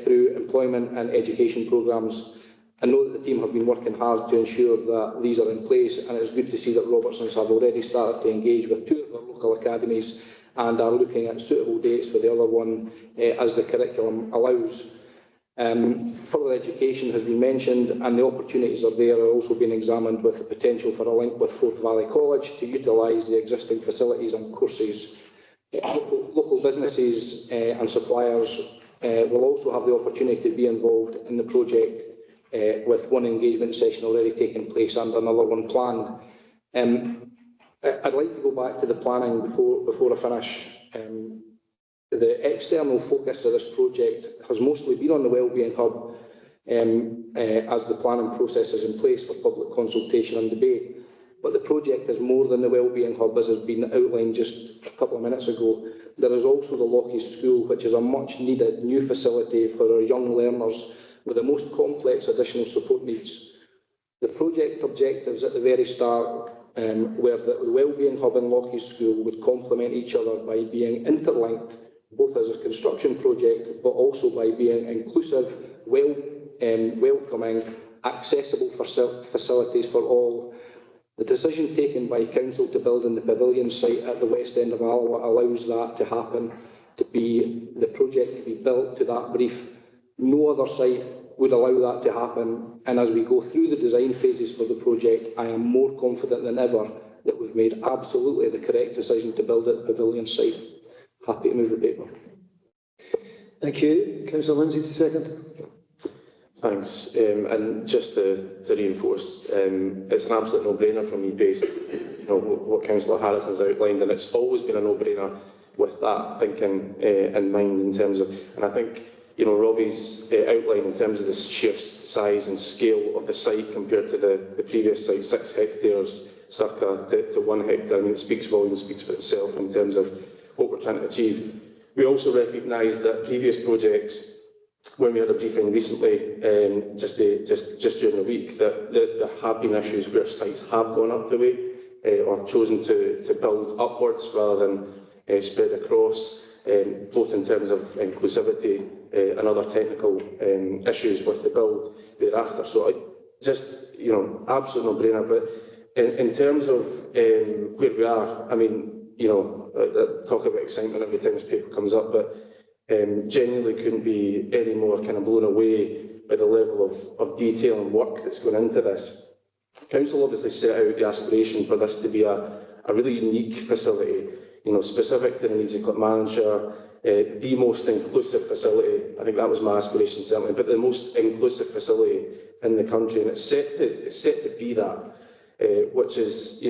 through employment and education programmes. I know that the team have been working hard to ensure that these are in place, and it's good to see that Robertsons have already started to engage with 2 of our local academies and are looking at suitable dates for the other one as the curriculum allows. Further education has been mentioned, and the opportunities are there, are also being examined with the potential for a link with Forth Valley College to utilise the existing facilities and courses. Local businesses and suppliers will also have the opportunity to be involved in the project, with one engagement session already taking place and another one planned. I'd like to go back to the planning before I finish. The external focus of this project has mostly been on the Wellbeing Hub as the planning process is in place for public consultation and debate. But the project is more than the Wellbeing Hub, as has been outlined just a couple of minutes ago. There is also the Lochies School, which is a much needed new facility for our young learners with the most complex additional support needs. The project objectives at the very start were that the Wellbeing Hub and Lochies School would complement each other by being interlinked, both as a construction project, but also by being inclusive, welcoming, accessible facilities for all. The decision taken by Council to build in the pavilion site at the west end of Alloa allows that to happen, the project to be built to that brief. No other site would allow that to happen, and as we go through the design phases for the project, I am more confident than ever that we've made absolutely the correct decision to build at the pavilion site. Happy to move the paper. Thank you. Councillor Lindsay to second. Thanks. And just to reinforce, it's an absolute no-brainer for me based on what Councillor Harrison's outlined, and it's always been a no-brainer with that thinking in mind in terms of, and I think Robbie's outline in terms of the sheer size and scale of the site compared to the previous site, 6 hectares circa to 1 hectare. I mean, it speaks volumes, speaks for itself in terms of what we're trying to achieve. We also recognise that previous projects, when we had a briefing recently, just during the week, that there have been issues where sites have gone up the way or chosen to build upwards rather than spread across, both in terms of inclusivity and other technical issues with the build thereafter. So just, absolute no-brainer. But in terms of where we are, I mean, talk about excitement every time this paper comes up, but genuinely couldn't be any more kind of blown away by the level of detail and work that's gone into this. Council obviously set out the aspiration for this to be a really unique facility, specific to the needs of Clackmannanshire, the most inclusive facility. I think that was my aspiration certainly, but the most inclusive facility in the country, and it's set to be that, which is,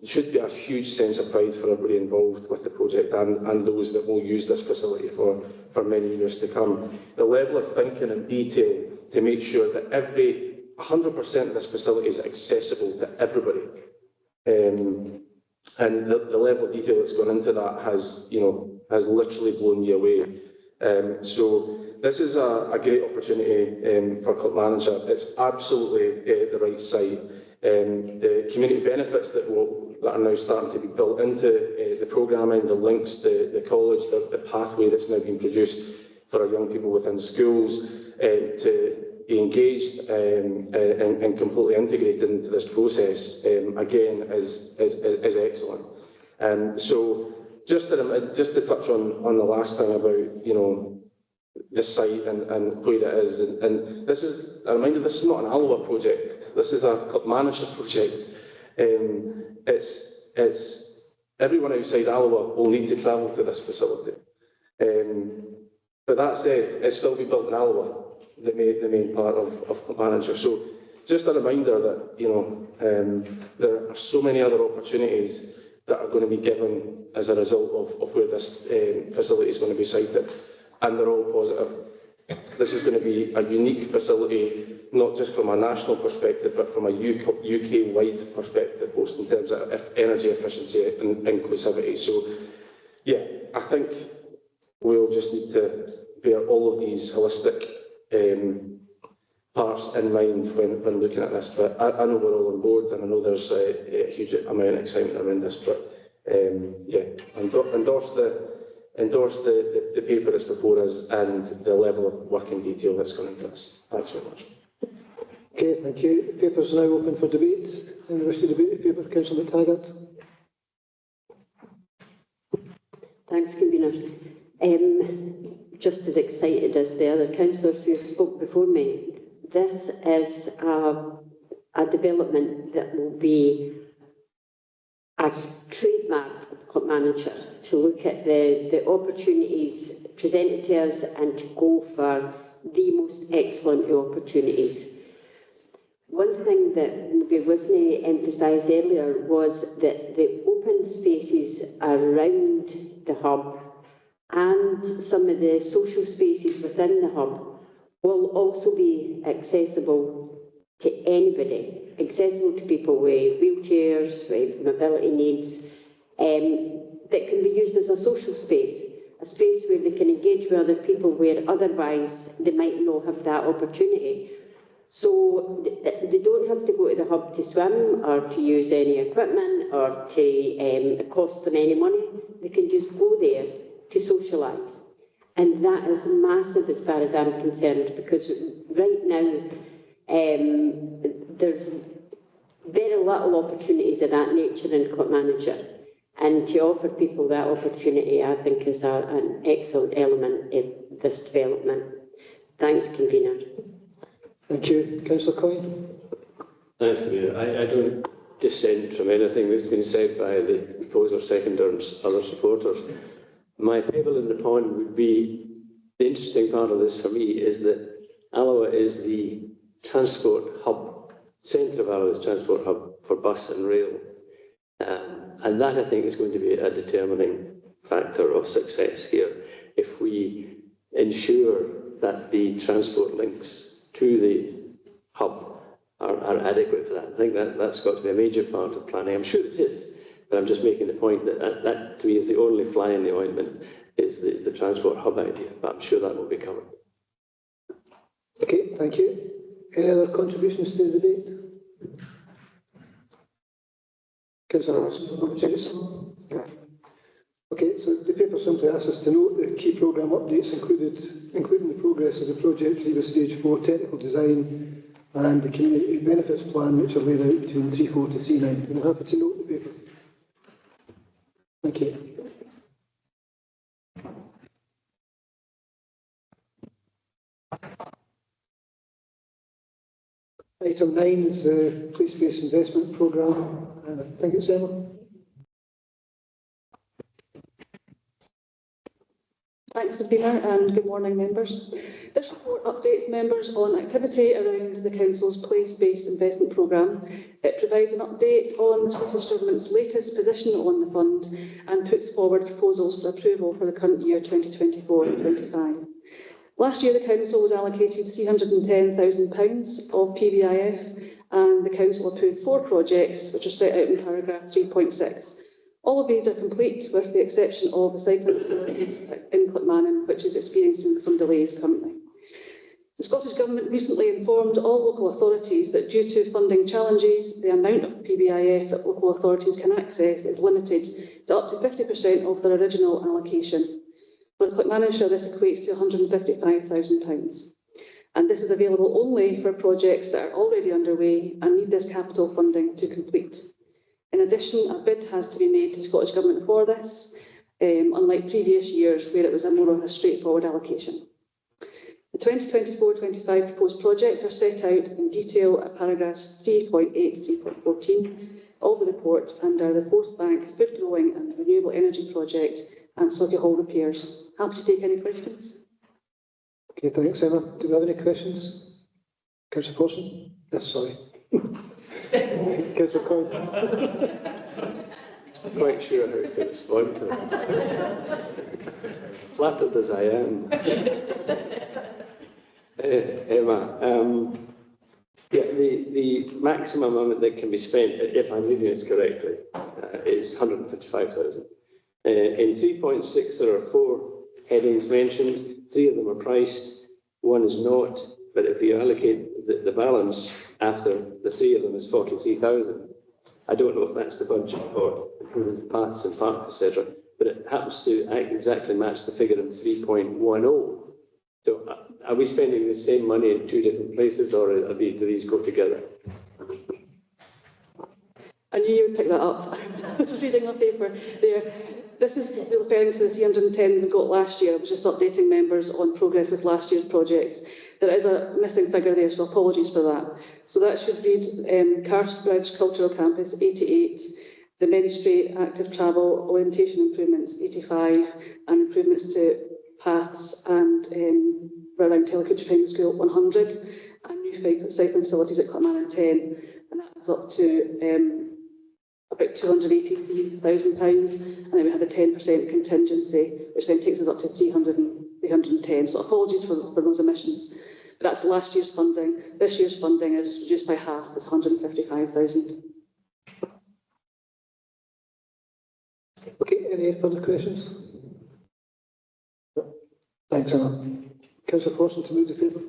should be a huge sense of pride for everybody involved with the project and those that will use this facility for many years to come. The level of thinking and detail to make sure that 100% of this facility is accessible to everybody. And the level of detail that's gone into that has literally blown me away. So this is a great opportunity for Clackmannanshire. It's absolutely the right site. The community benefits that are now starting to be built into the programming, the links to the college, the pathway that's now being produced for our young people within schools to be engaged and completely integrated into this process, again, is excellent. So just to touch on the last thing about, this site and where it is, and this is a reminder, this is not an Alloa project, this is a Clackmannanshire project. It's everyone outside Alloa will need to travel to this facility. But that said, it's still be built in Alloa, the main part of Clackmannanshire. So just a reminder that there are so many other opportunities that are going to be given as a result of where this facility is going to be sited, and they're all positive. This is going to be a unique facility, not just from a national perspective, but from a UK-wide perspective, both in terms of energy efficiency and inclusivity. So, yeah, I think we'll just need to bear all of these holistic parts in mind when looking at this. But I know we're all on board, and I know there's a huge amount of excitement around this. But yeah, endorse the paper that's before us and the level of working detail that's gone into this. Thanks very much. Okay, thank you. The paper is now open for debate. Anyone wish to debate the paper? Councillor McTaggart. Thanks, Convener. Just as excited as the other councillors who spoke before me, this is a development that will be a trademark of Clackmannanshire, to look at the opportunities presented to us and to go for the most excellent opportunities. One thing that maybe wasn't emphasised earlier was that the open spaces around the hub and some of the social spaces within the hub will also be accessible to anybody, accessible to people with wheelchairs, with mobility needs, that can be used as a social space, a space where they can engage with other people where otherwise they might not have that opportunity. So they don't have to go to the hub to swim or to use any equipment or to cost them any money. They can just go there to socialise. And that is massive as far as I'm concerned, because right now there's very little opportunities of that nature in Clackmannanshire. And to offer people that opportunity, I think, is an excellent element of this development. Thanks, Convener. Thank you. Councillor Coyne. Thanks, Convener. I don't dissent from anything that's been said by the proposer, seconder and other supporters. My pebble in the pond would be, the interesting part of this for me is that Alloa is the transport hub, centre of Alloa is transport hub for bus and rail. And that, I think, is going to be a determining factor of success here. If we ensure that the transport links to the hub are adequate for that, I think that's got to be a major part of planning. I'm sure it is, but I'm just making the point that that to me is the only fly in the ointment, is the transport hub idea, but I'm sure that will be covered. Okay, thank you. Any other contributions to the debate? Councillor Ross. Okay, so the paper simply asks us to note the key programme updates including the progress of the project through the stage 4 technical design and the community benefits plan, which are laid out between 3.4 to 3.9. I'm happy to note the paper. Thank you. Item 9 is the police-based investment programme, and I think it's Emma. Thanks, Convener, and good morning, members. This report updates members on activity around the Council's place-based investment programme. It provides an update on the Scottish Government's latest position on the fund and puts forward proposals for approval for the current year 2024-25. Last year, the Council was allocated £310,000 of PBIF, and the Council approved 4 projects, which are set out in paragraph 3.6. All of these are complete, with the exception of the cycling facilities in Clackmannan, which is experiencing some delays currently. The Scottish Government recently informed all local authorities that due to funding challenges, the amount of PBIF that local authorities can access is limited to up to 50% of their original allocation. For Clackmannanshire, this equates to £155,000. And this is available only for projects that are already underway and need this capital funding to complete. In addition, a bid has to be made to the Scottish Government for this, unlike previous years where it was more of a straightforward allocation. The 2024-25 proposed projects are set out in detail at paragraphs 3.8 to 3.14 of the report and are the Forth Bank Food Growing and Renewable Energy Project and Socket Hall repairs. Happy to take any questions. Okay, thanks, Emma. Do we have any questions? Councillor Paulson? Yes, sorry. Councillor Coyne. I'm quite sure how to respond to that. Flattered as I am. Emma, yeah, the maximum amount that can be spent, if I'm reading this correctly, is 155,000. In 3.6, there are 4 headings mentioned. 3 of them are priced, 1 is not. But if we allocate the balance after the three of them is 43,000. I don't know if that's the budget for improving paths and parks, etc., but it happens to exactly match the figure in 3.10. So are we spending the same money in two different places, or do these go together? I knew you would pick that up. I was reading my paper there. This is referring to the 310 we got last year. I was just updating members on progress with last year's projects. There is a missing figure there, so apologies for that. So that should read Carsbridge Cultural Campus 88, the Mary Strait Active Travel Orientation Improvements 85, and improvements to paths and around Telekutcher Primary School 100, and new cycling facilities at Clackmannanshire, and that adds up to about £283,000, and then we had a 10% contingency, which then takes us up to 310. So apologies for those omissions. But that's last year's funding. This year's funding is reduced by half, it's 155,000. Okay, any further questions? Thanks, Anna. Councillor Forson to move the paper.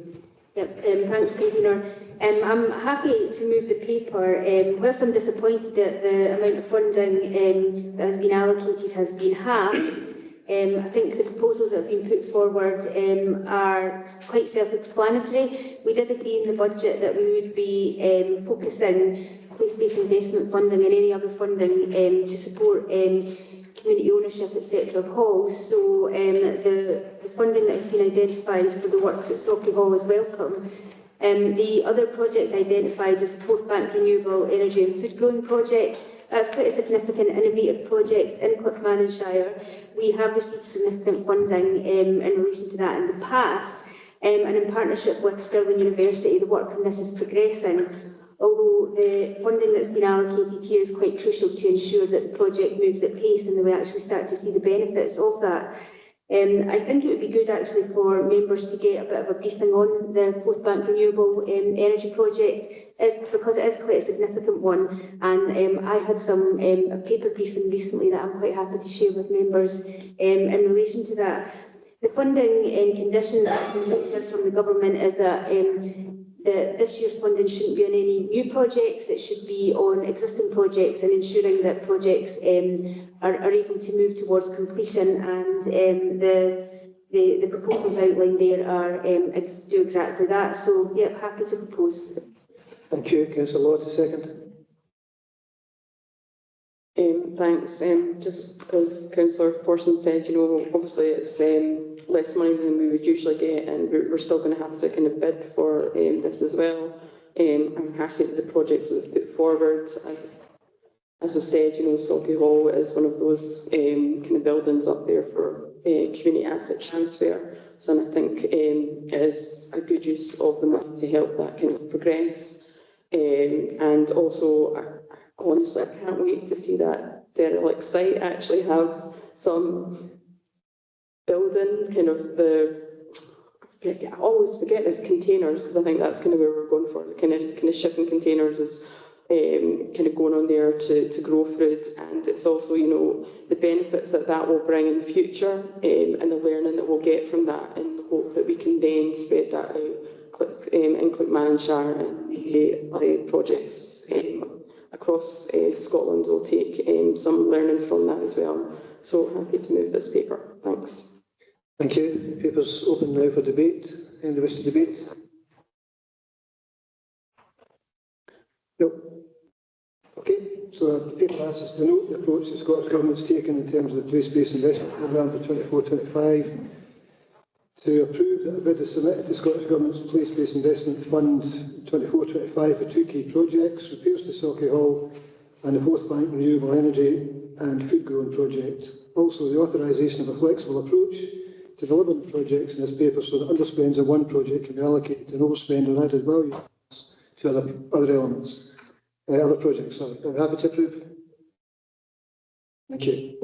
Yep, thanks, Convener. I'm happy to move the paper. Whilst I'm disappointed that the amount of funding that has been allocated has been halved, I think the proposals that have been put forward are quite self-explanatory. We did agree in the budget that we would be focusing place-based investment funding and any other funding to support community ownership, etc. of halls. So the funding that has been identified for the works at Socky Hall is welcome. The other project identified is the Porthbank Renewable Energy and Food Growing Project. That's quite a significant innovative project in Clackmannanshire. We have received significant funding in relation to that in the past, and in partnership with Stirling University, the work on this is progressing. Although the funding that's been allocated here is quite crucial to ensure that the project moves at pace and that we actually start to see the benefits of that. I think it would be good actually for members to get a bit of a briefing on the Porthbank Renewable Energy Project, because it is quite a significant one, and I had some a paper briefing recently that I'm quite happy to share with members in relation to that. The funding conditions that have been put to us from the government is that this year's funding shouldn't be on any new projects, it should be on existing projects and ensuring that projects are able to move towards completion, and the proposals outlined there are do exactly that. So, yeah, happy to propose. Thank you. Councillor Law to second. Thanks. Just as Councillor Forson said, you know, obviously it's less money than we would usually get, and we're still going to have to kind of bid for this as well. I'm happy that the projects that we've put forward, as was said, you know, Socky Hall is one of those kind of buildings up there for community asset transfer. So I think it is a good use of the money to help that kind of progress. And also, honestly, I can't wait to see that derelict site actually have some building, kind of I always forget this, containers, because I think that's kind of where we're going for. The kind of shipping containers is kind of going on there to grow food, and it's also, you know, the benefits that will bring in the future, and the learning that we'll get from that, and the hope that we can then spread that out in Clackmannanshire, and the projects across Scotland will take some learning from that as well. So happy to move this paper. Thanks. Thank you. Paper's open now for debate. Any wish to debate? No. Okay, so the paper asks us to note the approach the Scottish Government's taken in terms of the place-based investment programme for 24-25, to approve that a bid is submitted to Scottish Government's Place-Based Investment Fund 24-25 for two key projects, repairs to Socky Hall and the Porthbank Renewable Energy and Food Growing Project. Also, the authorisation of a flexible approach to delivering the projects in this paper so that underspends on one project can be allocated to an overspend or added value to other elements, other projects. Sorry. I'm happy to approve. Thank you.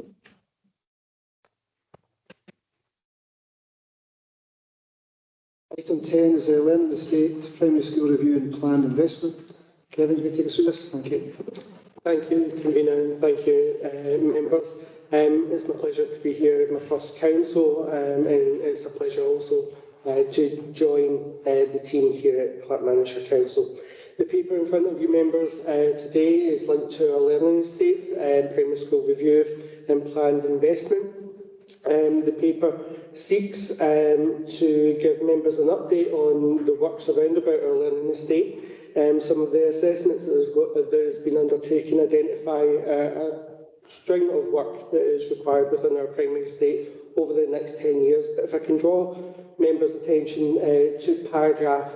Item 10 is the Learning Estate Primary School Review and Planned Investment. Kevin, can you take us through this? Thank you. Thank you, Convener, and thank you, members. It's my pleasure to be here at my first council, and it's a pleasure also to join the team here at Clackmannanshire Council. The paper in front of you members today is linked to our learning estate, primary school review and planned investment. The paper seeks to give members an update on the works around about our learning estate. Some of the assessments that has been undertaken identify a string of work that is required within our primary estate over the next 10 years. But if I can draw members' attention to paragraph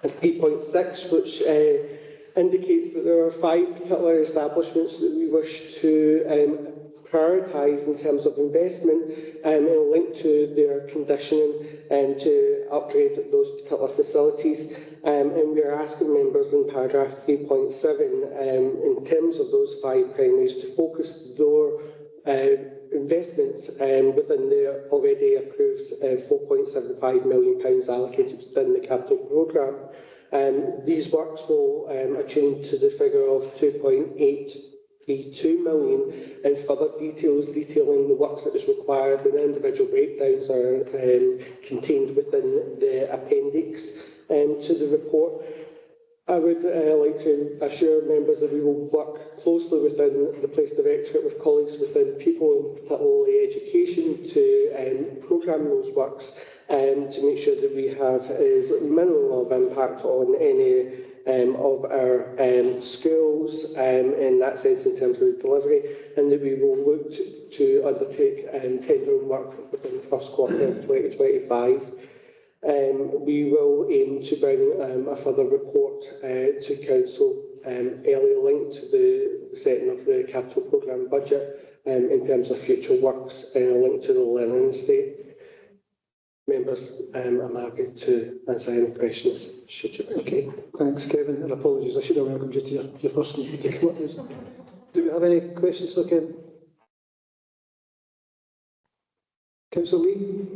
3.6, which indicates that there are 5 particular establishments that we wish to prioritise in terms of investment and linked to their conditioning and to upgrade those particular facilities. And we are asking members in paragraph 3.7 in terms of those 5 primaries to focus their investments within the already approved £4.75 million allocated within the capital programme. These works will attune to the figure of 2.832 million, and further details detailing the works that is required. The individual breakdowns are contained within the appendix to the report. I would like to assure members that we will work closely within the Police Directorate with colleagues within people and particularly education to programme those works and to make sure that we have as minimal of impact on any of our schools in that sense in terms of the delivery, and that we will look to undertake tendering work within the first quarter of 2025. We will aim to bring a further report to Council early linked to the setting of the capital programme budget in terms of future works linked to the learning estate. Members, I'm happy to answer any questions should you wish. Okay, thanks Kevin, and apologies, I should have welcomed you to your first meeting. Do we have any questions for Kevin? Councillor Lee?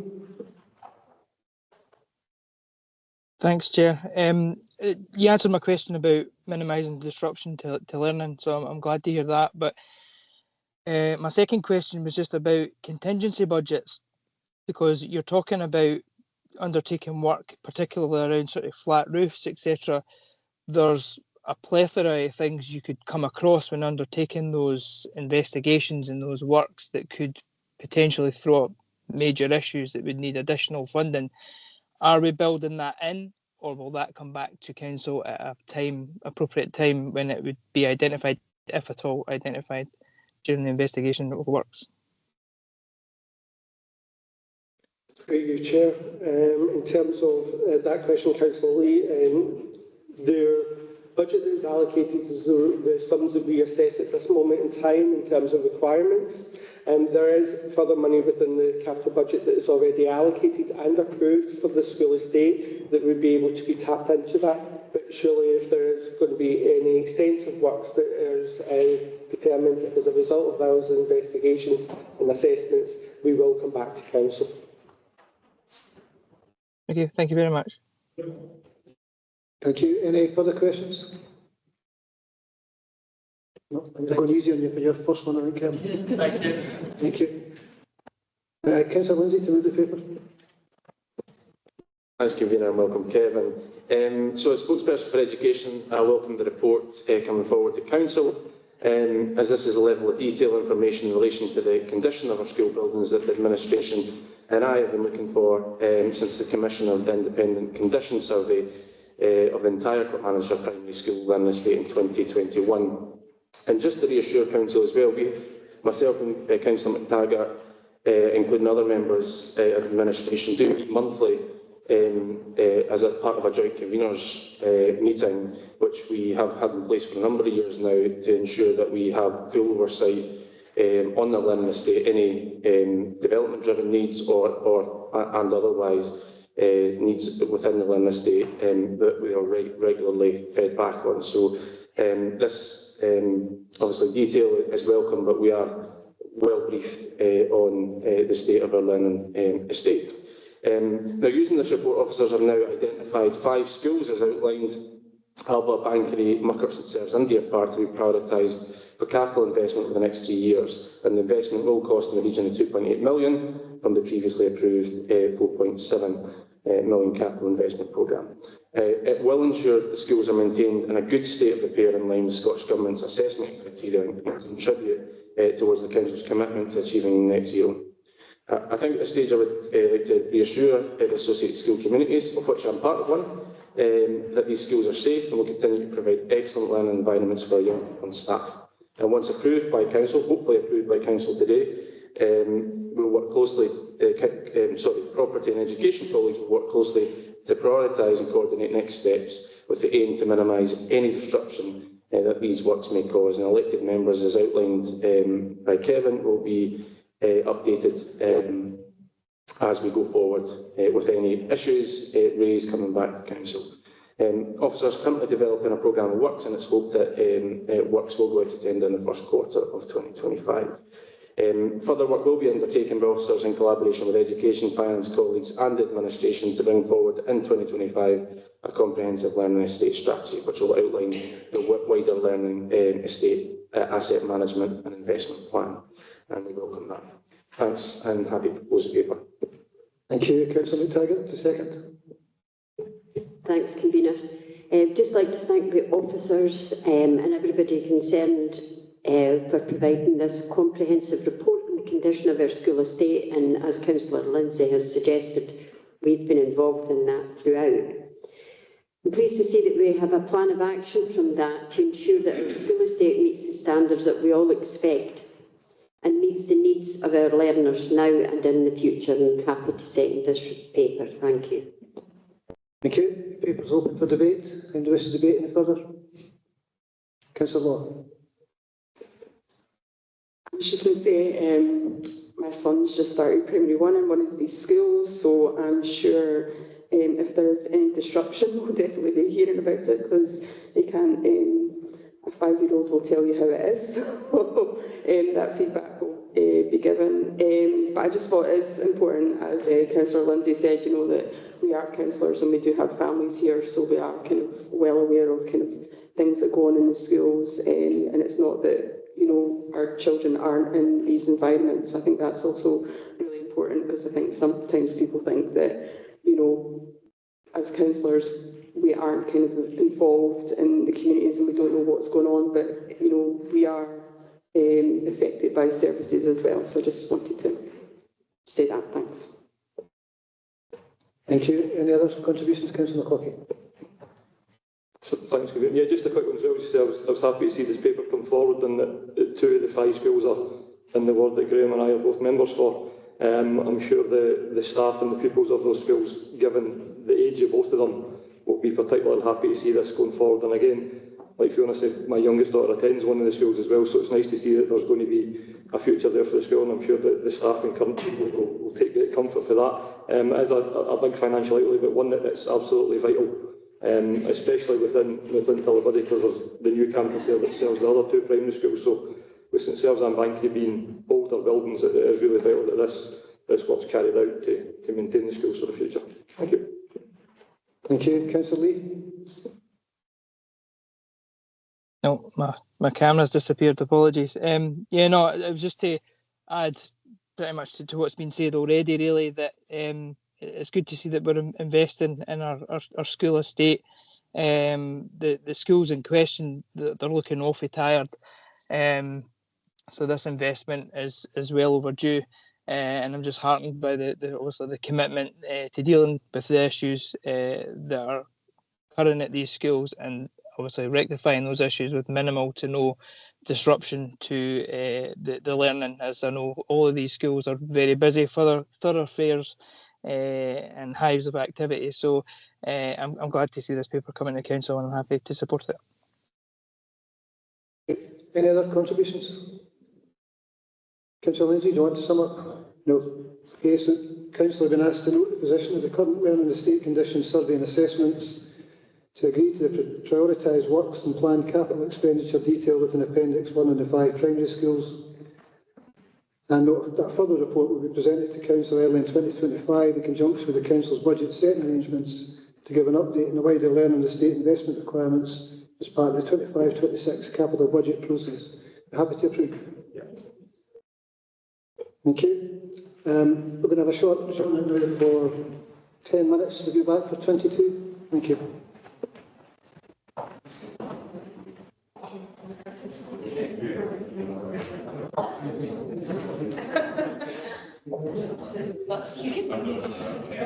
Thanks, Chair. You answered my question about minimising disruption to learning, so I'm glad to hear that. But my second question was just about contingency budgets, because you're talking about undertaking work, particularly around sort of flat roofs, etc. There's a plethora of things you could come across when undertaking those investigations and those works that could potentially throw up major issues that would need additional funding. Are we building that in, or will that come back to Council at a appropriate time when it would be identified, if at all identified, during the investigation of works? Thank you, Chair. In terms of that question, Councillor Lee, their budget that is allocated is the sums that we assess at this moment in time in terms of requirements. There is further money within the capital budget that is already allocated and approved for the school estate that would be able to be tapped into that. But surely if there is going to be any extensive works that is determined as a result of those investigations and assessments, we will come back to Council. Okay, thank you very much. Thank you. Any further questions? No, I'm going easy on you for your first one, I think. Thank you. Thank you. Councillor Lindsay to move the paper. Thanks, Convener, and welcome, Kevin. So, as spokesperson for education, I welcome the report coming forward to Council, as this is a level of detail information in relation to the condition of our school buildings that the administration and I have been looking for since the commission of the independent condition survey of the entire Clackmannanshire primary school learning estate in 2021. And just to reassure Council as well, myself and Councillor McTaggart, including other members of administration, do meet monthly as a part of a joint conveners meeting, which we have had in place for a number of years now to ensure that we have full oversight on the learning estate, any development-driven needs and otherwise needs within the learning estate that we are regularly fed back on. So this obviously detail is welcome, but we are well briefed on the state of our learning estate. Now, using this report, officers have now identified 5 schools as outlined: Alba, Bankery, Muckerts and Serves India Park to be prioritised for capital investment over the next 3 years. And the investment will cost in the region of 2.8 million, from the previously approved £4.7 million capital investment programme. It will ensure that the schools are maintained in a good state of repair in line with Scottish Government's assessment criteria and contribute towards the Council's commitment to achieving net zero. I think at this stage I would like to reassure the associated school communities, of which I'm part of one, that these schools are safe and will continue to provide excellent learning environments for young people and staff. And once approved by Council, hopefully approved by Council today, we'll work closely, property and education colleagues will work closely to prioritise and coordinate next steps with the aim to minimise any disruption that these works may cause. And elected members, as outlined by Kevin, will be updated as we go forward with any issues raised coming back to Council. Officers currently developing a programme of works, and it's hoped that works will go out to tender in the first quarter of 2025. Further work will be undertaken by officers in collaboration with education, finance colleagues and administration to bring forward in 2025 a comprehensive learning estate strategy, which will outline the wider learning estate asset management and investment plan. And we welcome that. Thanks, and happy to propose the paper. Thank you. Councillor McTaggart, to second. Thanks, Convener. I'd just like to thank the officers and everybody concerned for providing this comprehensive report on the condition of our school estate, and as Councillor Lindsay has suggested, we've been involved in that throughout. I'm pleased to see that we have a plan of action from that to ensure that our school estate meets the standards that we all expect and meets the needs of our learners now and in the future. I'm happy to second this paper. Thank you. Thank you. Paper's open for debate. Any wish to debate any further? Councillor Law. I was just going to say, my son's just started primary one in one of these schools, so I'm sure if there is any disruption, we'll definitely be hearing about it, because they can't, a 5-year-old will tell you how it is, so that feedback will be given. But I just thought it's important, as Councillor Lindsay said, you know, that we are councillors and we do have families here, so we are kind of well aware of kind of things that go on in the schools, and it's not that, you know, our children aren't in these environments. I think that's also really important, because I think sometimes people think that, you know, as councillors, we aren't kind of involved in the communities and we don't know what's going on, but, you know, we are affected by services as well. So I just wanted to say that. Thanks. Thank you. Any other contributions, Councillor McCluskey? Thanks, Convener. Yeah, just a quick one as well. I was happy to see this paper come forward, and that 2 of the 5 schools are in the ward that Graham and I are both members for. I'm sure the staff and the pupils of those schools, given the age of both of them, will be particularly happy to see this going forward. And again, like Fiona said, my youngest daughter attends one of the schools as well, so it's nice to see that there's going to be a future there for the school, and I'm sure that the staff and current people will take great comfort for that. It is a big financial outlay, but one that's absolutely vital, especially within Tillabuddy, because there's the new campus there that serves the other 2 primary schools. So with St Serves and Banky being older buildings, it is really vital that this work's carried out to maintain the schools for the future. Thank you. Thank you. Councillor Lee. No, my camera's disappeared. Apologies. Yeah, no, it was just to add pretty much to what's been said already, really, that it's good to see that we're investing in our school estate. The schools in question, they're looking awfully tired. So this investment is well overdue. And I'm just heartened by obviously the commitment to dealing with the issues that are occurring at these schools, and obviously rectifying those issues with minimal to no disruption to the learning, as I know all of these schools are very busy for their fairs and hives of activity. So I'm glad to see this paper coming to council, and I'm happy to support it. Any other contributions? Councillor Lindsay, do you want to sum up? No. Okay, so Councillor been asked to note the position of the current learning estate conditions survey and assessments, to agree to the prioritised works and planned capital expenditure detailed within Appendix 1 and the 5 primary schools, and note that a further report will be presented to Council early in 2025 in conjunction with the Council's budget setting arrangements to give an update on the wider learning estate investment requirements as part of the 25-26 capital budget process. Happy to approve. Yeah. Thank you. We're going to have a short adjournment now for 10 minutes. We'll be back for 22. Thank you.